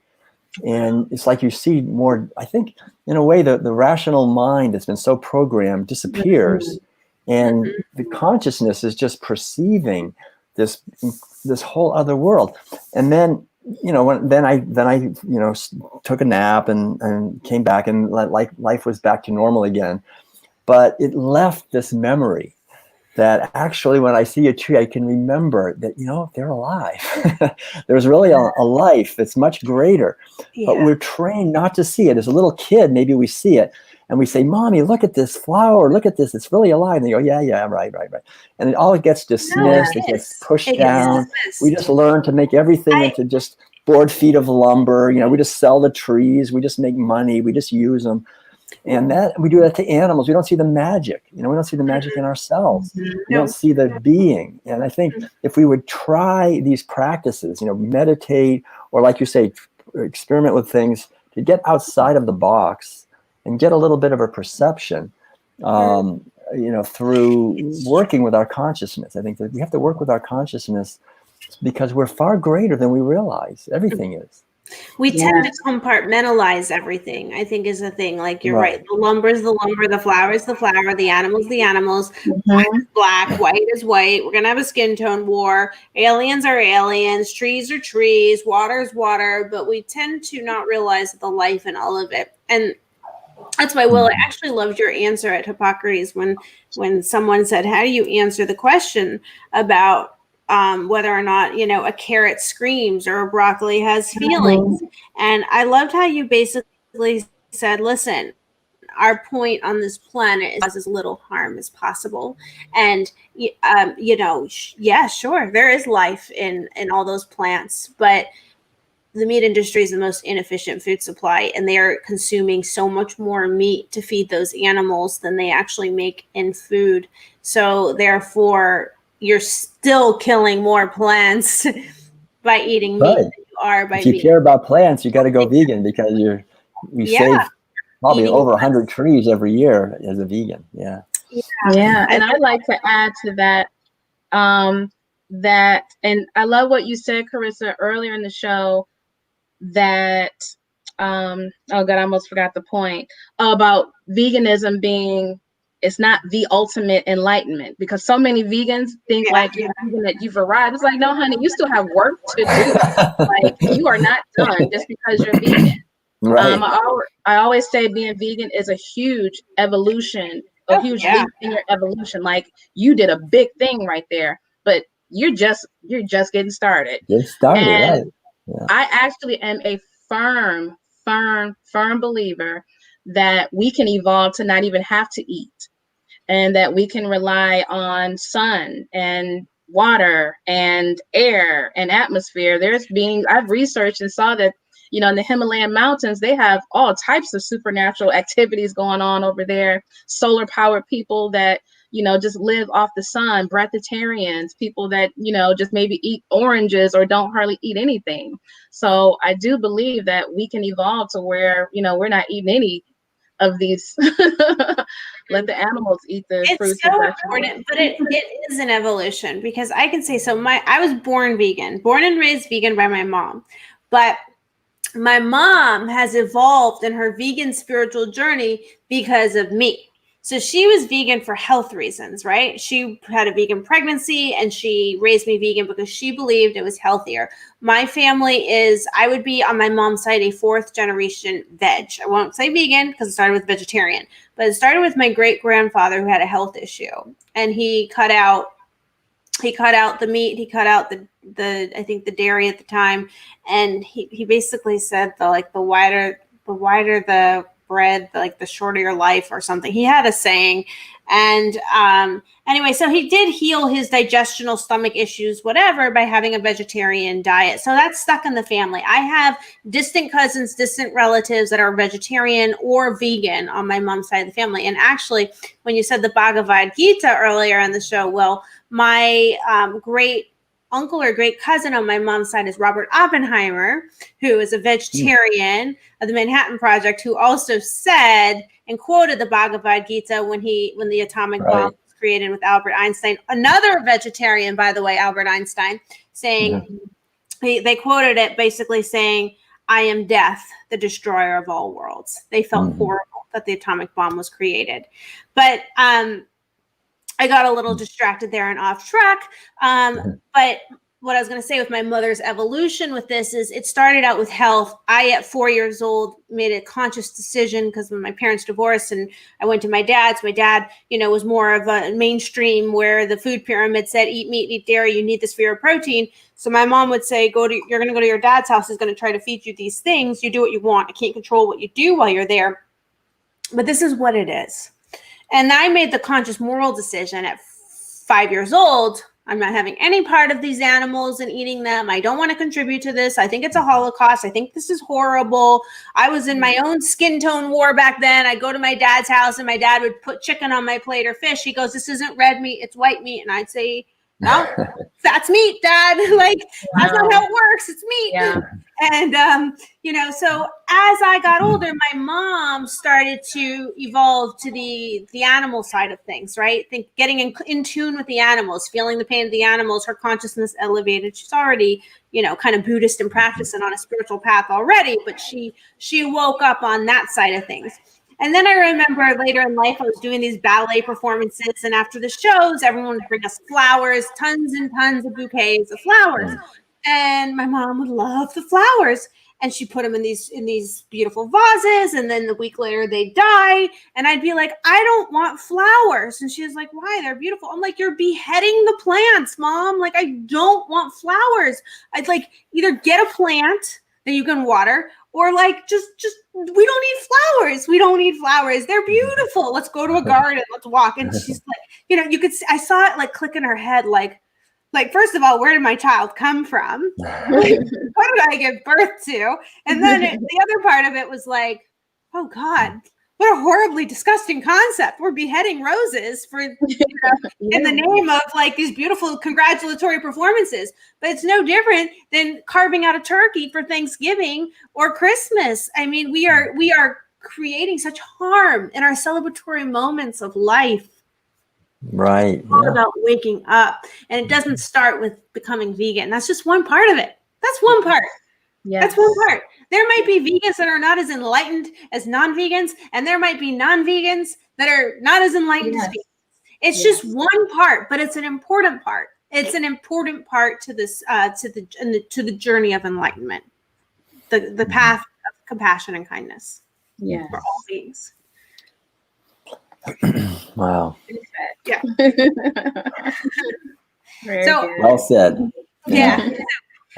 and it's like you see more. I think in a way the rational mind that's been so programmed disappears, and the consciousness is just perceiving this whole other world. And then then I took a nap and came back, and like life was back to normal again. But it left this memory that actually when I see a tree, I can remember that, they're alive. There's really a life that's much greater, but we're trained not to see it. As a little kid, maybe we see it and we say, "Mommy, look at this flower, look at this, it's really alive." And they go, yeah, right. And it gets dismissed, it gets pushed down. We just learn to make everything into just board feet of lumber. We just sell the trees, we just make money, we just use them. And that we do that to animals. We don't see the magic. We don't see the magic in ourselves. We don't see the being. And I think if we would try these practices, meditate, or like you say, experiment with things to get outside of the box and get a little bit of a perception, through working with our consciousness. I think that we have to work with our consciousness because we're far greater than we realize. Everything is. We tend to compartmentalize everything, I think, is the thing. Like, you're right. The lumber is the lumber, the flower is the flower, the animals, the animals, black is black, white is white. We're going to have a skin tone war. Aliens are aliens, trees are trees, water is water. But we tend to not realize the life in all of it. And that's why, Will, I actually loved your answer at Hippocrates when someone said, how do you answer the question about whether or not, a carrot screams or a broccoli has feelings. And I loved how you basically said, listen, our point on this planet is as little harm as possible. And, sure, there is life in all those plants, but the meat industry is the most inefficient food supply, and they are consuming so much more meat to feed those animals than they actually make in food. So therefore, you're still killing more plants by eating meat than you are by vegan. If you care about plants, you got to go vegan, because we save probably over 100 trees every year as a vegan. Yeah. And I'd like to add to that, and I love what you said, Carissa, earlier in the show, that, oh God, I almost forgot the point, about veganism being it's not the ultimate enlightenment, because so many vegans think like you're vegan, that you've arrived. It's like, no, honey, you still have work to do. Like, you are not done just because you're vegan. Right. I always say being vegan is a huge evolution, a huge leap in your evolution. Like, you did a big thing right there, but you're just getting started. Right. Yeah. I actually am a firm believer that we can evolve to not even have to eat, and that we can rely on sun and water and air and atmosphere. I've researched and saw that, you know, in the Himalayan mountains, they have all types of supernatural activities going on over there. Solar powered people that, you know, just live off the sun, breatharians, people that, you know, just maybe eat oranges or don't hardly eat anything. So I do believe that we can evolve to where, you know, we're not eating any of these. Let the animals eat the fruits. It's so important, but it is an evolution, because I can say so. I was born and raised vegan by my mom, but my mom has evolved in her vegan spiritual journey because of me. So she was vegan for health reasons, right? She had a vegan pregnancy and she raised me vegan because she believed it was healthier. My family I would be on my mom's side a 4th generation veg. I won't say vegan because it started with vegetarian, but it started with my great grandfather who had a health issue, and he cut out the meat, he cut out the I think the dairy at the time, and he basically said the wider the bread, the shorter your life or something. He had a saying. And anyway, so he did heal his digestional stomach issues, whatever, by having a vegetarian diet. So that's stuck in the family. I have distant cousins, distant relatives that are vegetarian or vegan on my mom's side of the family. And actually, when you said the Bhagavad Gita earlier in the show, well, my great uncle or great cousin on my mom's side is Robert Oppenheimer, who is a vegetarian of the Manhattan Project, who also said and quoted the Bhagavad Gita when the atomic bomb was created with Albert Einstein, another vegetarian, by the way, Albert Einstein, saying, they quoted it basically saying, "I am death, the destroyer of all worlds." They felt horrible that the atomic bomb was created. But I got a little distracted there and off track. But what I was going to say with my mother's evolution with this is it started out with health. I, at 4 years old, made a conscious decision because when my parents divorced and I went to my dad's, my dad, was more of a mainstream where the food pyramid said, eat meat, eat dairy, you need this for your protein. So my mom would say, you're going to go to your dad's house. He's going to try to feed you these things. You do what you want. I can't control what you do while you're there. But this is what it is. And I made the conscious moral decision at 5 years old. I'm not having any part of these animals and eating them. I don't want to contribute to this. I think it's a Holocaust. I think this is horrible. I was in my own skin tone war back then. I'd go to my dad's house and my dad would put chicken on my plate or fish. He goes, "This isn't red meat, it's white meat." And I'd say, "No, that's meat, Dad." That's not how it works. It's meat. Yeah. And, so as I got older, my mom started to evolve to the animal side of things, right? Getting in tune with the animals, feeling the pain of the animals, her consciousness elevated. She's already, kind of Buddhist and practicing on a spiritual path already, but she woke up on that side of things. And then I remember later in life, I was doing these ballet performances. And after the shows, everyone would bring us flowers, tons and tons of bouquets of flowers. And my mom would love the flowers. And she put them in these beautiful vases. And then the week later, they die. And I'd be like, "I don't want flowers." And she was like, "Why? They're beautiful." I'm like, "You're beheading the plants, Mom. I don't want flowers. I'd either get a plant that you can water, or just we don't need flowers. We don't need flowers. They're beautiful. Let's go to a garden. Let's walk." And she's like, you could see, I saw it click in her head, first of all, where did my child come from? What did I give birth to? And then the other part of it was oh God, what a horribly disgusting concept. We're beheading roses for, in the name of these beautiful congratulatory performances. But it's no different than carving out a turkey for Thanksgiving or Christmas. I mean, we are creating such harm in our celebratory moments of life. Right. It's all about waking up. And it doesn't start with becoming vegan. That's just one part of it. That's one part. That's one part. There might be vegans that are not as enlightened as non-vegans, and there might be non-vegans that are not as enlightened as vegans. It's just one part, but it's an important part. It's an important part to this to the journey of enlightenment, the path of compassion and kindness for all beings. Wow. Yeah. So well said. Yeah.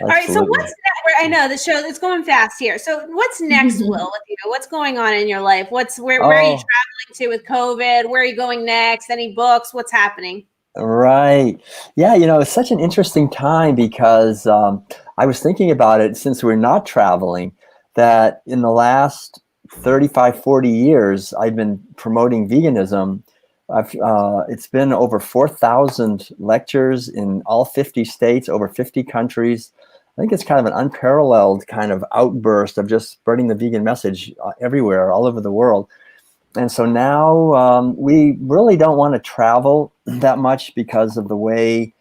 All right. So what's next? I know the show it's going fast here. So what's next, Will? With you? What's going on in your life? Where are you traveling to with COVID? Where are you going next? Any books? What's happening? Right. Yeah. It's such an interesting time because I was thinking about it since we're not traveling, that in the last 35, 40 years, I've been promoting veganism. It's been over 4,000 lectures in all 50 states, over 50 countries. I think it's kind of an unparalleled kind of outburst of just spreading the vegan message everywhere, all over the world. And so now we really don't want to travel that much because of the way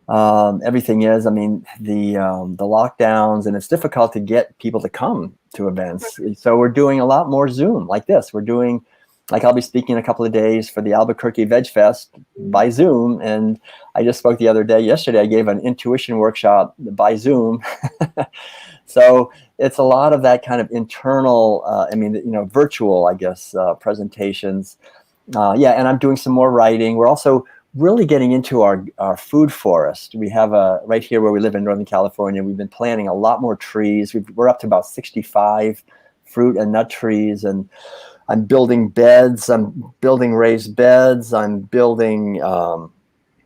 everything is. I mean, the lockdowns, and it's difficult to get people to come to events. So we're doing a lot more Zoom like this. We're doing, like, I'll be speaking in a couple of days for the Albuquerque Veg Fest by Zoom. And I just spoke yesterday, I gave an intuition workshop by Zoom. So it's a lot of that kind of internal, virtual, I guess, presentations. And I'm doing some more writing. We're also really getting into our food forest. We have right here where we live in Northern California, we've been planting a lot more trees. We're up to about 65 fruit and nut trees, and I'm building beds. I'm building raised beds. I'm building,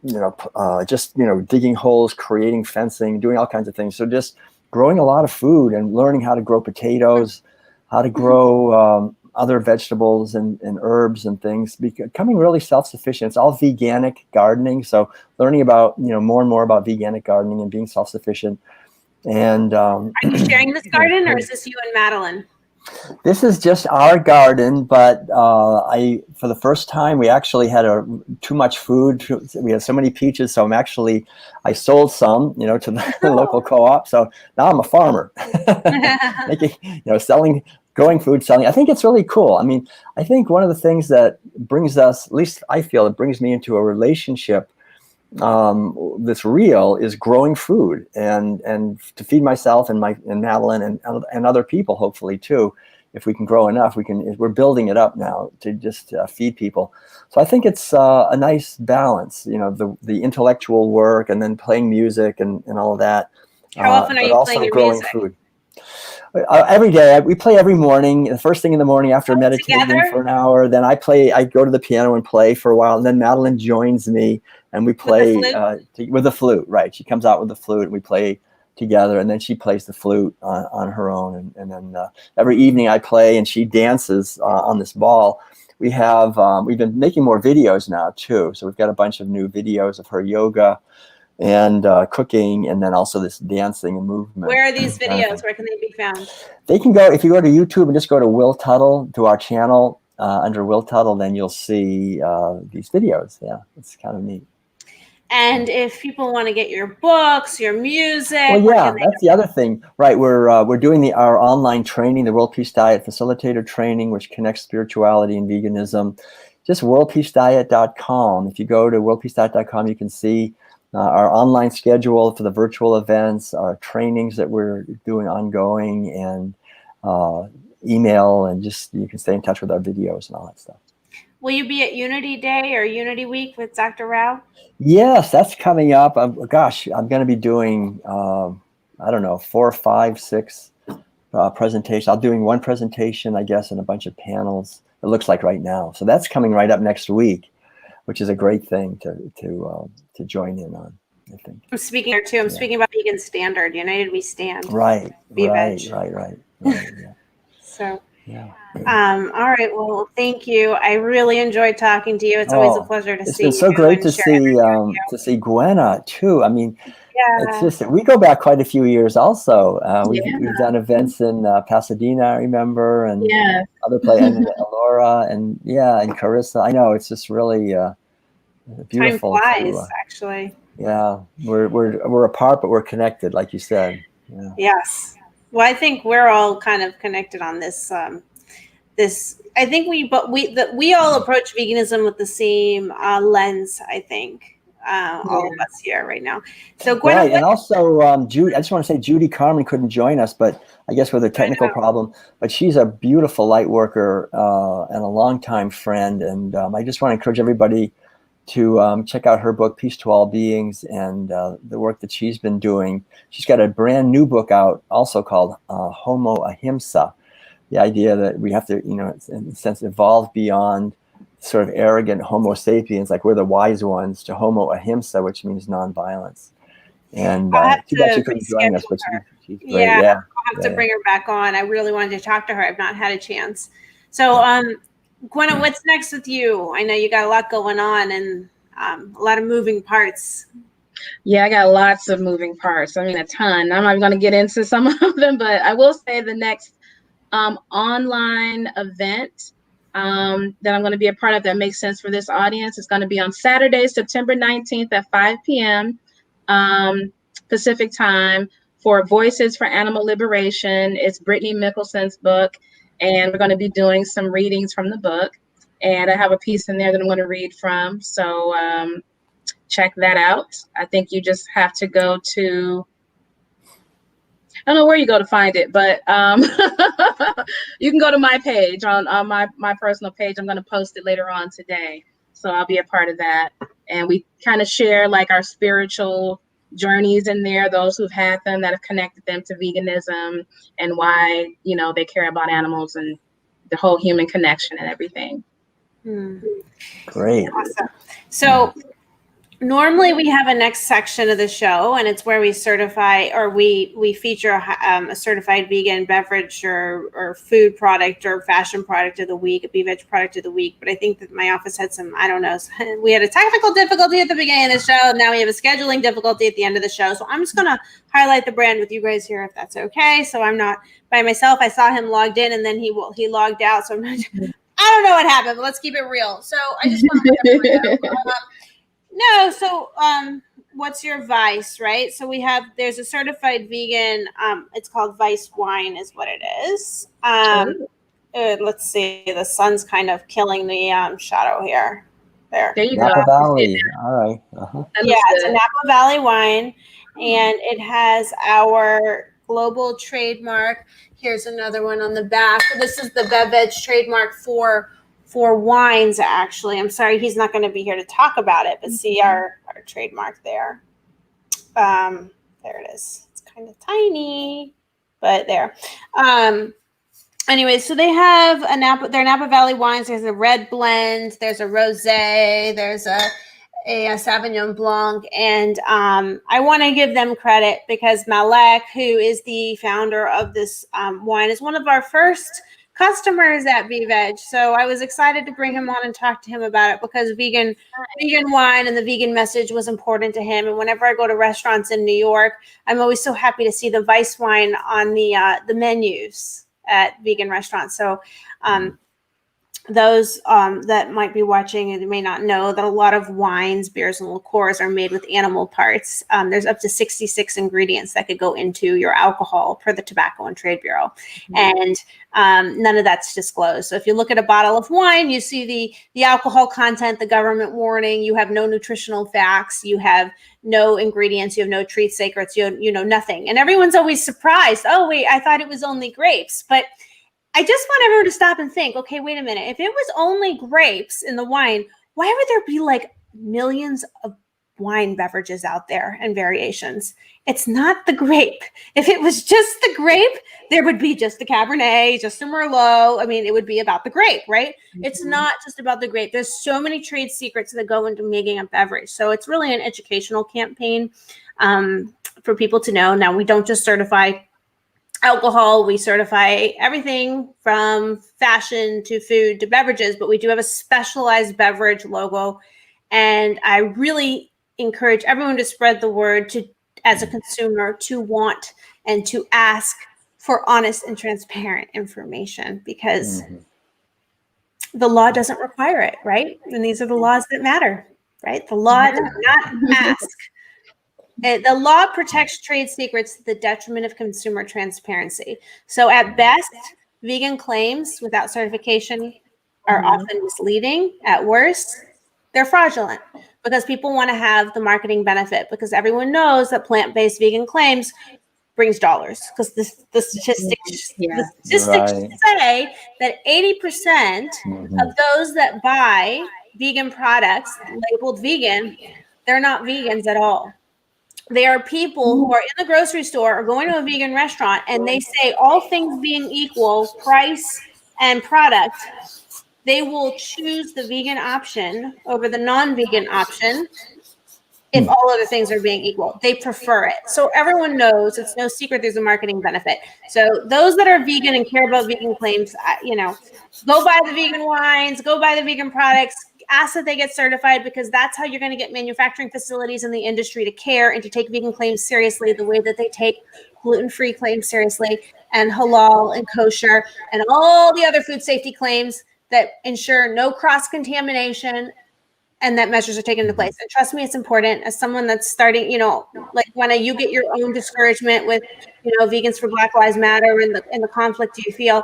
digging holes, creating fencing, doing all kinds of things. So just growing a lot of food and learning how to grow potatoes, how to grow other vegetables and herbs and things, becoming really self-sufficient. It's all veganic gardening. So learning about, more and more about veganic gardening and being self-sufficient. And are you sharing this garden, or is this you and Madeline? This is just our garden, but for the first time, we actually had too much food. We had so many peaches, so I sold some, to the local co-op. So now I'm a farmer, growing food, selling. I think it's really cool. I mean, I think one of the things that brings us, at least I feel, it brings me into a relationship that's real, is growing food and to feed myself and Madeline and other people, hopefully too. If we can grow enough, we're building it up now to just feed people. So I think it's a nice balance, the intellectual work and then playing music and all of that. How often are you playing your growing music? Food. Every day. We play every morning, the first thing in the morning after meditating together? For an hour. Then I go to the piano and play for a while, and then Madeline joins me and we play with the flute. Right. She comes out with the flute and we play together, and then she plays the flute on her own. And then every evening I play and she dances on this ball. We've been making more videos now too. So we've got a bunch of new videos of her yoga and cooking, and then also this dancing and movement. Where are these videos? Where can they be found? They can go, if you go to YouTube and just go to Will Tuttle, to our channel under Will Tuttle, then you'll see these videos. Yeah, it's kind of neat. And if people want to get your books, your music, that's the other thing, right? We're doing our online training, the World Peace Diet Facilitator Training, which connects spirituality and veganism. Just worldpeacediet.com. If you go to worldpeacediet.com, you can see our online schedule for the virtual events, our trainings that we're doing ongoing, and email, and just you can stay in touch with our videos and all that stuff. Will you be at Unity Day or Unity Week with Dr. Rao? Yes, that's coming up. I'm going to be doing, 4, 5, 6 presentations. I'm doing one presentation, I guess, and a bunch of panels, it looks like right now. So that's coming right up next week, which is a great thing to join in on, I think. I'm speaking here too. I'm speaking about Vegan Standard, United We Stand. Right. BeVeg. Yeah. So. Yeah. All right. Well, thank you. I really enjoyed talking to you. It's always a pleasure to see you. It's been so great to see Gwenna too. I mean, it's just, we go back quite a few years also. We've done events in Pasadena, I remember, and other places, and Laura, and Carissa. I know, it's just really beautiful. Time flies, actually. Yeah, we're apart, but we're connected, like you said. Yeah. Yes. Well, I think we're all kind of connected on this. I think we all approach veganism with the same lens. I think all of us here right now. So, Gwenna, right, and also Judy. I just want to say Judy Carmen couldn't join us, but I guess with a technical problem. But she's a beautiful light worker and a longtime friend, and I just want to encourage everybody to check out her book, Peace to All Beings, and the work that she's been doing. She's got a brand new book out also called Homo Ahimsa, the idea that we have to, in a sense, evolve beyond sort of arrogant Homo sapiens, like we're the wise ones, to Homo Ahimsa, which means nonviolence. And too bad she couldn't join us, but she's great. Yeah, I'll have to bring her back on. I really wanted to talk to her. I've not had a chance. So, Gwenna, what's next with you? I know you got a lot going on and a lot of moving parts. Yeah, I got lots of moving parts. I mean, a ton. I'm not going to get into some of them, but I will say the next online event that I'm going to be a part of that makes sense for this audience is going to be on Saturday, September 19th at 5 p.m. Pacific time for Voices for Animal Liberation. It's Brittany Mickelson's book, and we're going to be doing some readings from the book. And I have a piece in there that I'm going to read from. So check that out. I think you just have to go to, I don't know where you go to find it, but you can go to my page on my personal page. I'm going to post it later on today. So I'll be a part of that. And we kind of share like our spiritual journeys in there, those who've had them that have connected them to veganism and why, they care about animals and the whole human connection and everything. Great. Awesome. So normally we have a next section of the show, and it's where we certify or we feature a certified vegan beverage or food product or fashion product of the week, a BeVeg product of the week. But I think that my office had some, I don't know, we had a technical difficulty at the beginning of the show. Now we have a scheduling difficulty at the end of the show. So I'm just going to highlight the brand with you guys here, if that's okay. So I'm not by myself. I saw him logged in and then he logged out. So I don't know what happened, but let's keep it real. So I just want to what's your vice, right? So there's a certified vegan, it's called Vice Wine is what it is. Let's see, the sun's kind of killing the shadow here. There you Napa go. Valley, all right. Yeah, it's a Napa Valley wine, and it has our global trademark. Here's another one on the back. This is the BeVeg trademark for wines, actually. I'm sorry, he's not going to be here to talk about it, but see our trademark there. There it is. It's kind of tiny, but there. Anyway, so they have their Napa Valley wines. There's a red blend, there's a rosé, there's a Sauvignon Blanc, and I want to give them credit because Malek, who is the founder of this wine, is one of our first customers at BeVeg. So I was excited to bring him on and talk to him about it because vegan wine and the vegan message was important to him. And whenever I go to restaurants in New York, I'm always so happy to see the Vice wine on the menus at vegan restaurants. So those that might be watching and may not know that a lot of wines, beers, and liqueurs are made with animal parts. There's up to 66 ingredients that could go into your alcohol per the Tobacco and Trade Bureau. And none of that's disclosed. So if you look at a bottle of wine, you see the alcohol content, the government warning, you have no nutritional facts, you have no ingredients, you have no trade secrets, you know nothing. And everyone's always surprised. Oh, wait, I thought it was only grapes. But I just want everyone to stop and think, okay, wait a minute. If it was only grapes in the wine, why would there be like millions of wine beverages out there and variations? It's not the grape. If it was just the grape, there would be just the Cabernet, just the Merlot. I mean, it would be about the grape, right? Mm-hmm. It's not just about the grape. There's so many trade secrets that go into making a beverage. So it's really an educational campaign for people to know. Now, we don't just certify alcohol, we certify everything from fashion to food to beverages, but we do have a specialized beverage logo. And I really encourage everyone to spread the word as a consumer to want and to ask for honest and transparent information because the law doesn't require it, right? And these are the laws that matter, right? The law does not ask The law protects trade secrets to the detriment of consumer transparency. So at best, vegan claims without certification are often misleading. At worst, they're fraudulent because people want to have the marketing benefit, because everyone knows that plant-based vegan claims brings dollars, because the statistics say that 80% of those that buy vegan products labeled vegan, they're not vegans at all. They are people who are in the grocery store or going to a vegan restaurant, and they say, all things being equal, price and product, they will choose the vegan option over the non-vegan option if all other things are being equal. They prefer it. So everyone knows, it's no secret, there's a marketing benefit. So those that are vegan and care about vegan claims, go buy the vegan wines, go buy the vegan products, ask that they get certified, because that's how you're going to get manufacturing facilities in the industry to care and to take vegan claims seriously the way that they take gluten-free claims seriously, and halal and kosher and all the other food safety claims that ensure no cross-contamination and that measures are taken into place. And trust me, it's important. As someone that's starting, like when you get your own discouragement with, Vegans for Black Lives Matter and the conflict you feel,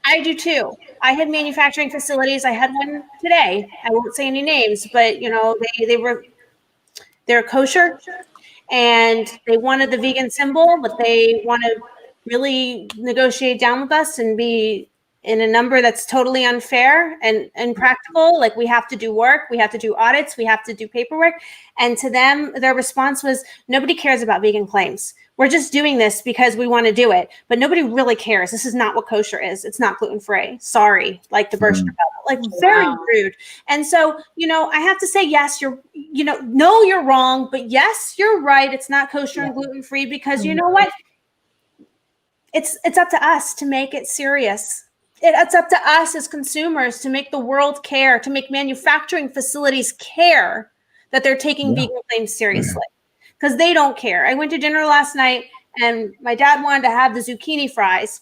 I do too. I had manufacturing facilities. I had one today. I won't say any names, but they're kosher and they wanted the vegan symbol, but they want to really negotiate down with us and be in a number that's totally unfair and practical. Like, we have to do work, we have to do audits, we have to do paperwork. And to them, their response was, nobody cares about vegan claims. We're just doing this because we want to do it, but nobody really cares. This is not what kosher is. It's not gluten-free. Sorry, like the burst rebel, like very rude. And so, I have to say, yes, no, you're wrong, but yes, you're right. It's not kosher and gluten-free, because you know what? It's up to us to make it serious. It's up to us as consumers to make the world care, to make manufacturing facilities care that they're taking vegan claims seriously, because they don't care. I went to dinner last night and my dad wanted to have the zucchini fries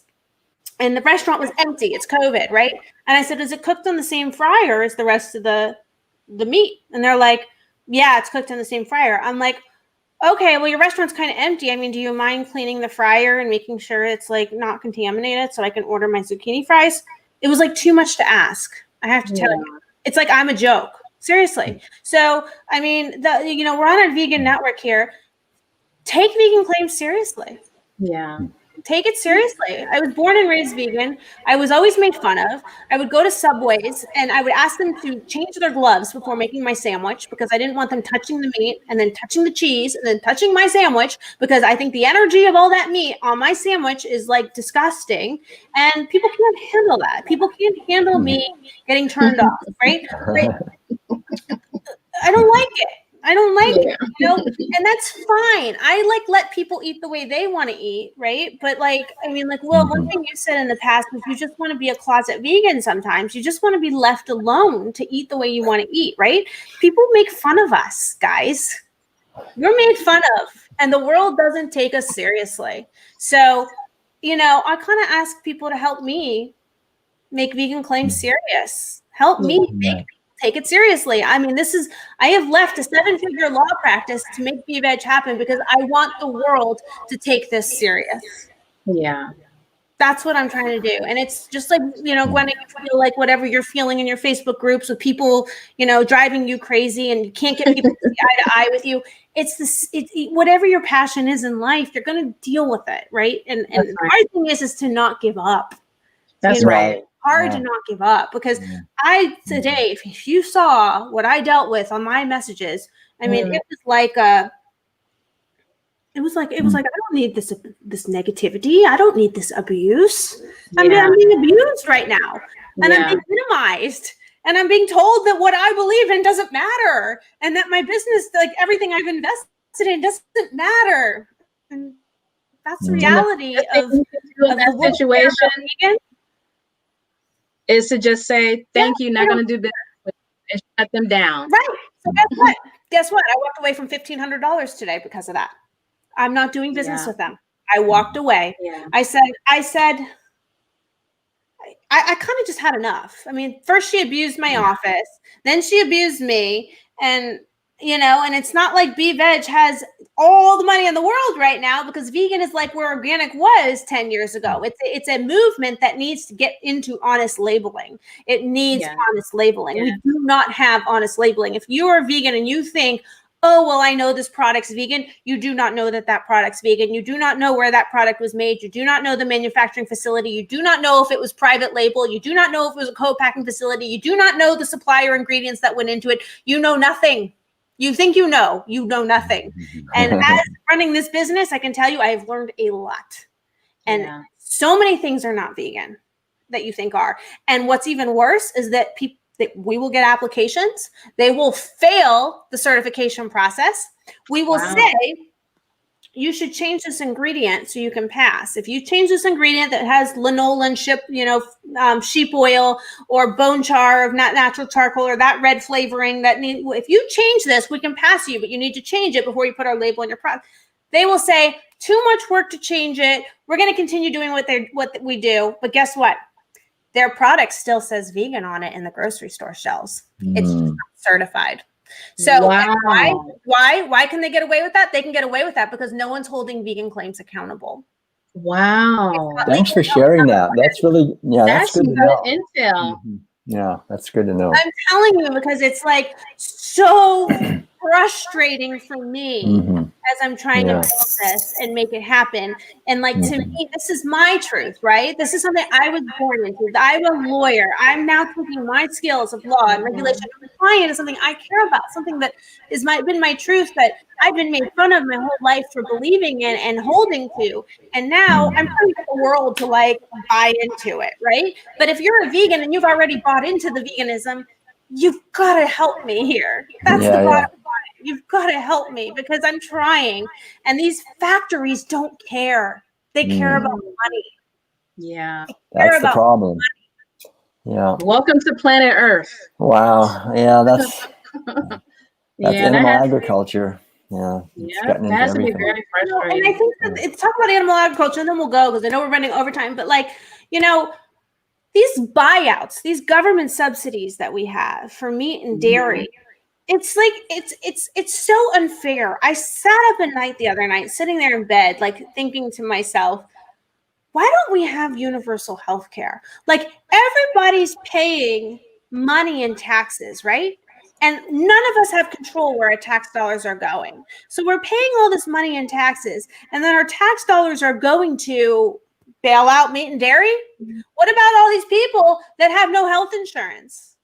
and the restaurant was empty. It's COVID, right? And I said, is it cooked on the same fryer as the rest of the meat? And they're like, yeah, it's cooked on the same fryer. I'm like, okay, well, your restaurant's kind of empty. I mean, do you mind cleaning the fryer and making sure it's like not contaminated so I can order my zucchini fries? It was like too much to ask. I have to tell you. It's like I'm a joke. Seriously. So, I mean, we're on our vegan network here. Take vegan claims seriously. Yeah. Take it seriously. I was born and raised vegan. I was always made fun of. I would go to Subways and I would ask them to change their gloves before making my sandwich, because I didn't want them touching the meat and then touching the cheese and then touching my sandwich, because I think the energy of all that meat on my sandwich is like disgusting. And people can't handle that. People can't handle me getting turned off, right? I don't like it. I don't like it, and that's fine. I let people eat the way they want to eat, right? But Will, one thing you said in the past is you just want to be a closet vegan sometimes. You just want to be left alone to eat the way you want to eat, right? People make fun of us, guys. We're made fun of, and the world doesn't take us seriously. So, I kind of ask people to help me make vegan claims serious. Help me make take it seriously. I mean, I have left a 7-figure law practice to make BeVeg happen because I want the world to take this serious. Yeah. That's what I'm trying to do. And it's just like, Gwenna, you feel like whatever you're feeling in your Facebook groups with people, driving you crazy and you can't get people to see eye to eye with you. It's whatever your passion is in life, you're going to deal with it. Right. And the hard thing is to not give up. That's right. Hard to not give up, because today, if you saw what I dealt with on my messages, I mean, it was like I don't need this negativity. I don't need this abuse. I'm being abused right now, and I'm being minimized, and I'm being told that what I believe in doesn't matter, and that my business, like everything I've invested in, doesn't matter. And that's the reality of the situation. Is to just say, thank you, not going to do business, and shut them down. Right. So guess what? I walked away from $1,500 today because of that. I'm not doing business with them. I walked away. Yeah. I said, I kind of just had enough. I mean, first she abused my office, then she abused me. And and it's not like BeVeg has all the money in the world right now, because vegan is like where organic was 10 years ago. It's a movement that needs to get into honest labeling. It needs honest labeling. We do not have honest labeling. If you are vegan and you think, oh, well, I know this product's vegan, you do not know that that product's vegan. You do not know where that product was made. You do not know the manufacturing facility. You do not know if it was private label. You do not know if it was a co-packing facility. You do not know the supplier ingredients that went into it. You know nothing. You think you know nothing. And as running this business, I can tell you I have learned a lot. And so many things are not vegan that you think are. And what's even worse is that we will get applications. They will fail the certification process. We will say, you should change this ingredient so you can pass. If you change this ingredient that has lanolin, sheep oil, or bone char of not natural charcoal, or that red flavoring if you change this, we can pass you, but you need to change it before you put our label on your product. They will say, too much work to change it. We're going to continue doing what we do. But guess what? Their product still says vegan on it in the grocery store shelves. It's just not certified. So why can they get away with that? They can get away with that because no one's holding vegan claims accountable. Wow. Thanks for sharing that. That's really, that's good to know. Intel. Yeah, that's good to know. I'm telling you, because it's like so frustrating for me as I'm trying to build this and make it happen. And like, to me, this is my truth, right? This is something I was born into. I'm a lawyer. I'm now taking my skills of law and regulation and applying it to something I care about, something that is been my truth that I've been made fun of my whole life for believing in and holding to. And now I'm trying to get the world to like buy into it, right? But if you're a vegan and you've already bought into the veganism, you've got to help me here. That's the bottom line. You've got to help me because I'm trying. And these factories don't care. They care about money. Yeah. That's the problem. Yeah. Welcome to planet Earth. Wow. Yeah, that's animal agriculture. Yeah. That has to be very frustrating. And I think that it's talk about animal agriculture, and then we'll go because I know we're running overtime. But like, these buyouts, these government subsidies that we have for meat and dairy, it's like it's so unfair. I sat up at night the other night, sitting there in bed, like thinking to myself, why don't we have universal health care? Like, everybody's paying money in taxes, right? And none of us have control where our tax dollars are going. So we're paying all this money in taxes, and then our tax dollars are going to bail out meat and dairy. What about all these people that have no health insurance?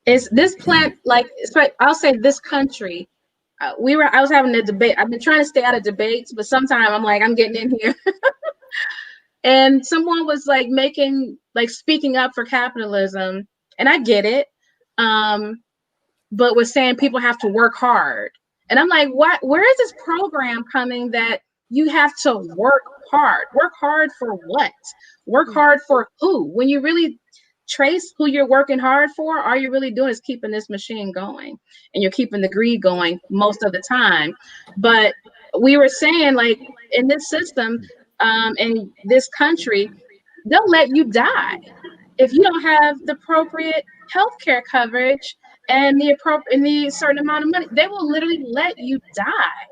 Is this plant, like, I'll say this country, I was having a debate. I've been trying to stay out of debates, but sometimes I'm like, I'm getting in here. And someone was like speaking up for capitalism, and I get it. But was saying people have to work hard. And I'm like, what? Where is this program coming that you have to work hard? Work hard for what? Work hard for who? When you really trace who you're working hard for, all you're really doing is keeping this machine going, and you're keeping the greed going most of the time. But we were saying, like, in this system, in this country, they'll let you die if you don't have the appropriate healthcare coverage and the certain amount of money. They will literally let you die.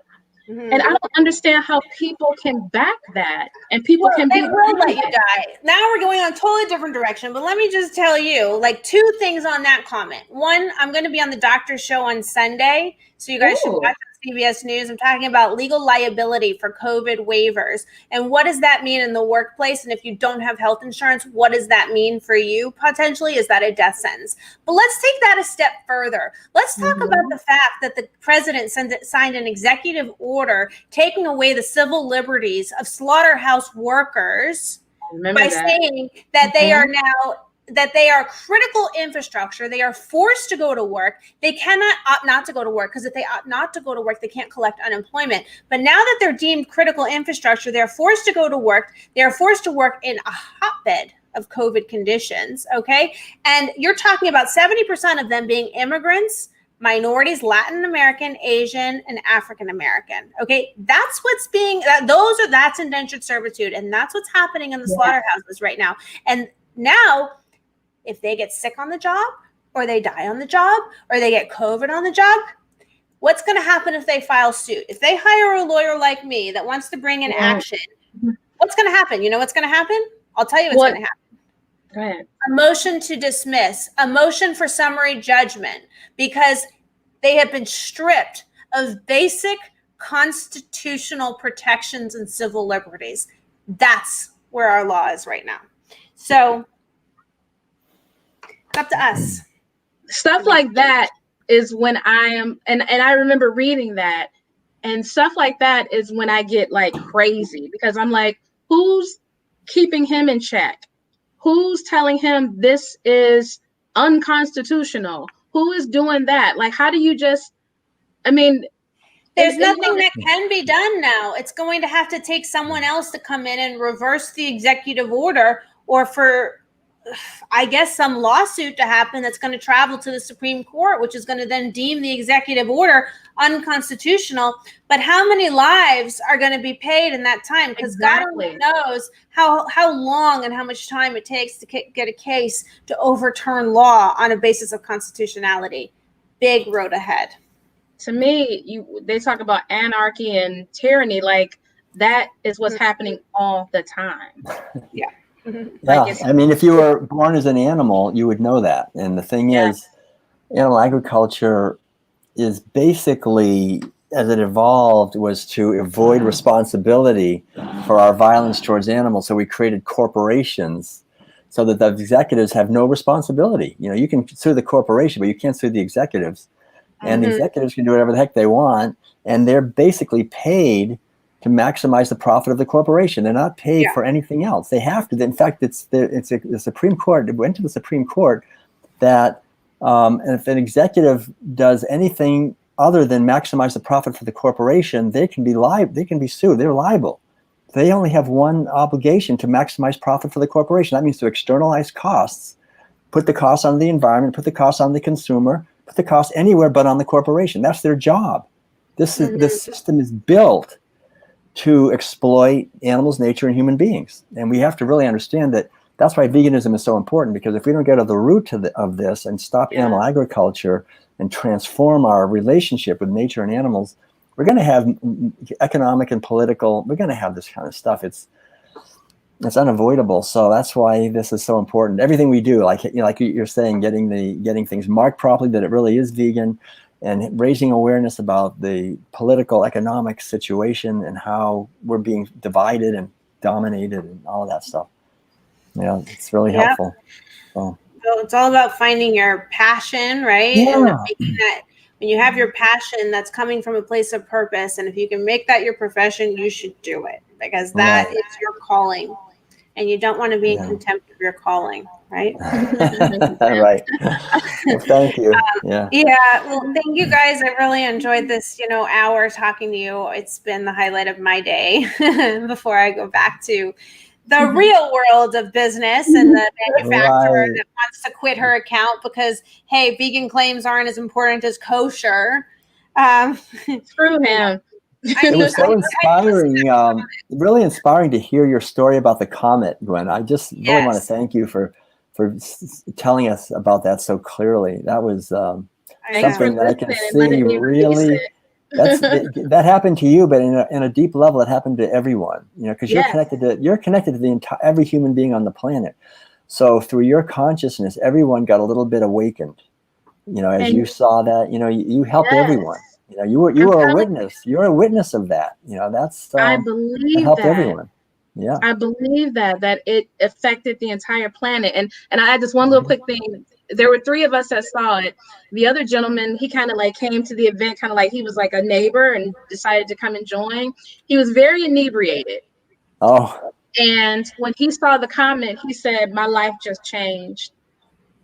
And I don't understand how people can back that, and people can be. They will let you die. Now we're going on a totally different direction, but let me just tell you, like, 2 things on that comment. One, I'm going to be on the doctor's show on Sunday, so you guys should watch CBS News. I'm talking about legal liability for COVID waivers. And what does that mean in the workplace? And if you don't have health insurance, what does that mean for you potentially? Is that a death sentence? But let's take that a step further. Let's talk about the fact that the president signed an executive order taking away the civil liberties of slaughterhouse workers by saying that they are now that they are critical infrastructure. They are forced to go to work. They cannot opt not to go to work, because if they opt not to go to work, they can't collect unemployment. But now that they're deemed critical infrastructure, they're forced to go to work. They're forced to work in a hotbed of COVID conditions, okay? And you're talking about 70% of them being immigrants, minorities, Latin American, Asian, and African American. Okay, that's what's being, that's indentured servitude, and that's what's happening in the slaughterhouses right now. And now, if they get sick on the job, or they die on the job, or they get COVID on the job, What's going to happen if they file suit? If they hire a lawyer like me that wants to bring in action, what's going to happen? You know what's going to happen? I'll tell you what's going to happen. Go ahead. A motion to dismiss, a motion for summary judgment, because they have been stripped of basic constitutional protections and civil liberties. That's where our law is right now. So it's up to us. Stuff like that is when I am, and I remember reading that, and stuff like that is when I get like crazy, because I'm like, who's keeping him in check? Who's telling him this is unconstitutional? Who is doing that? Like, how do you just, I mean, there's nothing that can be done now. It's going to have to take someone else to come in and reverse the executive order, or for, I guess, some lawsuit to happen that's going to travel to the Supreme Court, which is going to then deem the executive order unconstitutional. But how many lives are going to be paid in that time? Because God only knows how long and how much time it takes to get a case to overturn law on a basis of constitutionality. Big road ahead. To me, they talk about anarchy and tyranny, like that is what's happening all the time. Yeah. Yeah, I mean, if you were born as an animal, you would know that. And the thing is, animal agriculture is basically, as it evolved, was to avoid responsibility for our violence towards animals. So we created corporations so that the executives have no responsibility. You know, you can sue the corporation, but you can't sue the executives. And the executives can do whatever the heck they want. And they're basically paid to maximize the profit of the corporation. They're not paid for anything else. They have to. In fact, it's the Supreme Court. It went to the Supreme Court that if an executive does anything other than maximize the profit for the corporation, they can be They can be sued. They're liable. They only have one obligation: to maximize profit for the corporation. That means to externalize costs, put the costs on the environment, put the costs on the consumer, put the costs anywhere but on the corporation. That's their job. This system is built to exploit animals, nature, and human beings. And we have to really understand that. That's why veganism is so important, because if we don't get to the root of this and stop animal agriculture and transform our relationship with nature and animals, we're going to have economic and political, we're going to have this kind of stuff. It's unavoidable. So that's why this is so important. Everything we do, like you're saying, getting things marked properly, that it really is vegan, and raising awareness about the political, economic situation and how we're being divided and dominated and all of that stuff. Yeah, it's really helpful. So it's all about finding your passion, right? Yeah. And making that, when you have your passion that's coming from a place of purpose, and if you can make that your profession, you should do it, because that is your calling. And you don't want to be in contempt of your calling, right? Right. Well, thank you. Well, thank you guys. I really enjoyed this, hour talking to you. It's been the highlight of my day before I go back to the real world of business and the manufacturer that wants to quit her account because, hey, vegan claims aren't as important as kosher. Screw him. It was so inspiring, really inspiring to hear your story about the comet, Gwen. I just really want to thank you for telling us about that so clearly. That was something that I can see really. That happened to you, but in a deep level, it happened to everyone. Because you're connected to the entire every human being on the planet. So through your consciousness, everyone got a little bit awakened. As you saw that, you helped everyone. You were a witness. You're a witness of that. That's I believe it helped that. everyone. Yeah, I believe that it affected the entire planet. And I had just one little quick thing. There were 3 of us that saw it. The other gentleman, he kind of like came to the event, kind of like he was like a neighbor and decided to come and join. He was very inebriated. Oh. And when he saw the comment, he said, "My life just changed."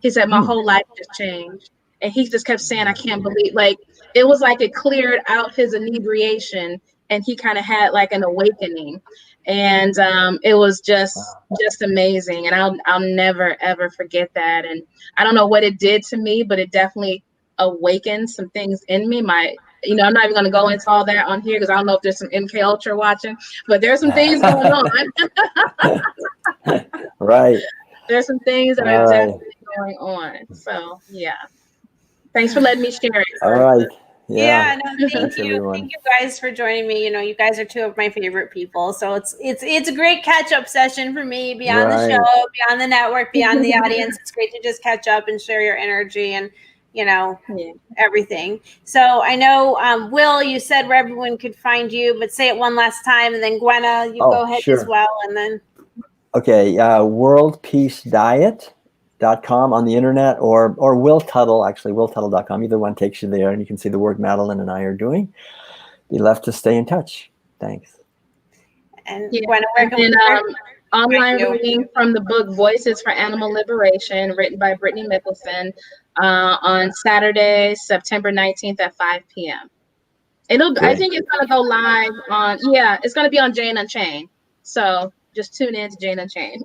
He said, "My whole life just changed." And he just kept saying, "I can't believe," like, it was like it cleared out his inebriation and he kind of had like an awakening. And it was just amazing. And I'll never, ever forget that. And I don't know what it did to me, but it definitely awakened some things in me. I'm not even going to go into all that on here because I don't know if there's some MK Ultra watching, but there's some things going on. Right. There's some things that are definitely going on. So, yeah. Thanks for letting me share it. All right. Yeah, no, thank Thanks, you. everyone. Thank you guys for joining me. You know, you guys are two of my favorite people. So it's a great catch-up session for me, beyond the show, beyond the network, beyond the audience. It's great to just catch up and share your energy and, you know, everything. So I know, Will, you said where everyone could find you, but say it one last time, and then Gwenna, you go ahead as well, and then. Okay, worldpeacediet.com on the internet, or Will Tuttle, actually, willtuttle.com. Either one takes you there, and you can see the work Madeline and I are doing. Be left to stay in touch. Thanks. And Gwenna, where can we online reading from the book Voices for Animal Liberation, written by Brittany Mickelson, on Saturday, September 19th at 5 p.m. I think it's going to go live on, it's going to be on Jane Unchained. So just tune in to Jane Unchained.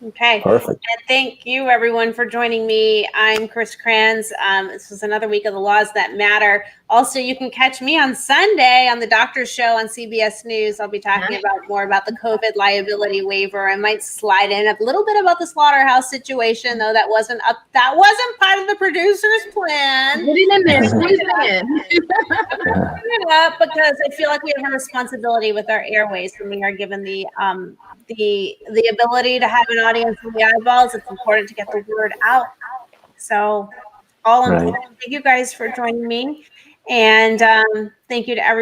Okay. Perfect. And thank you, everyone, for joining me. I'm Carissa Kranz. This was another week of The Laws That Matter. Also, you can catch me on Sunday on the Doctor's Show on CBS News. I'll be talking more about the COVID liability waiver. I might slide in a little bit about the slaughterhouse situation, though that wasn't part of the producer's plan. Put it in there. Squeeze it in. It up because I feel like we have a responsibility with our airways when we are given the ability to have an audience in the eyeballs. It's important to get the word out. So all important. Thank you guys for joining me. And thank you to everyone.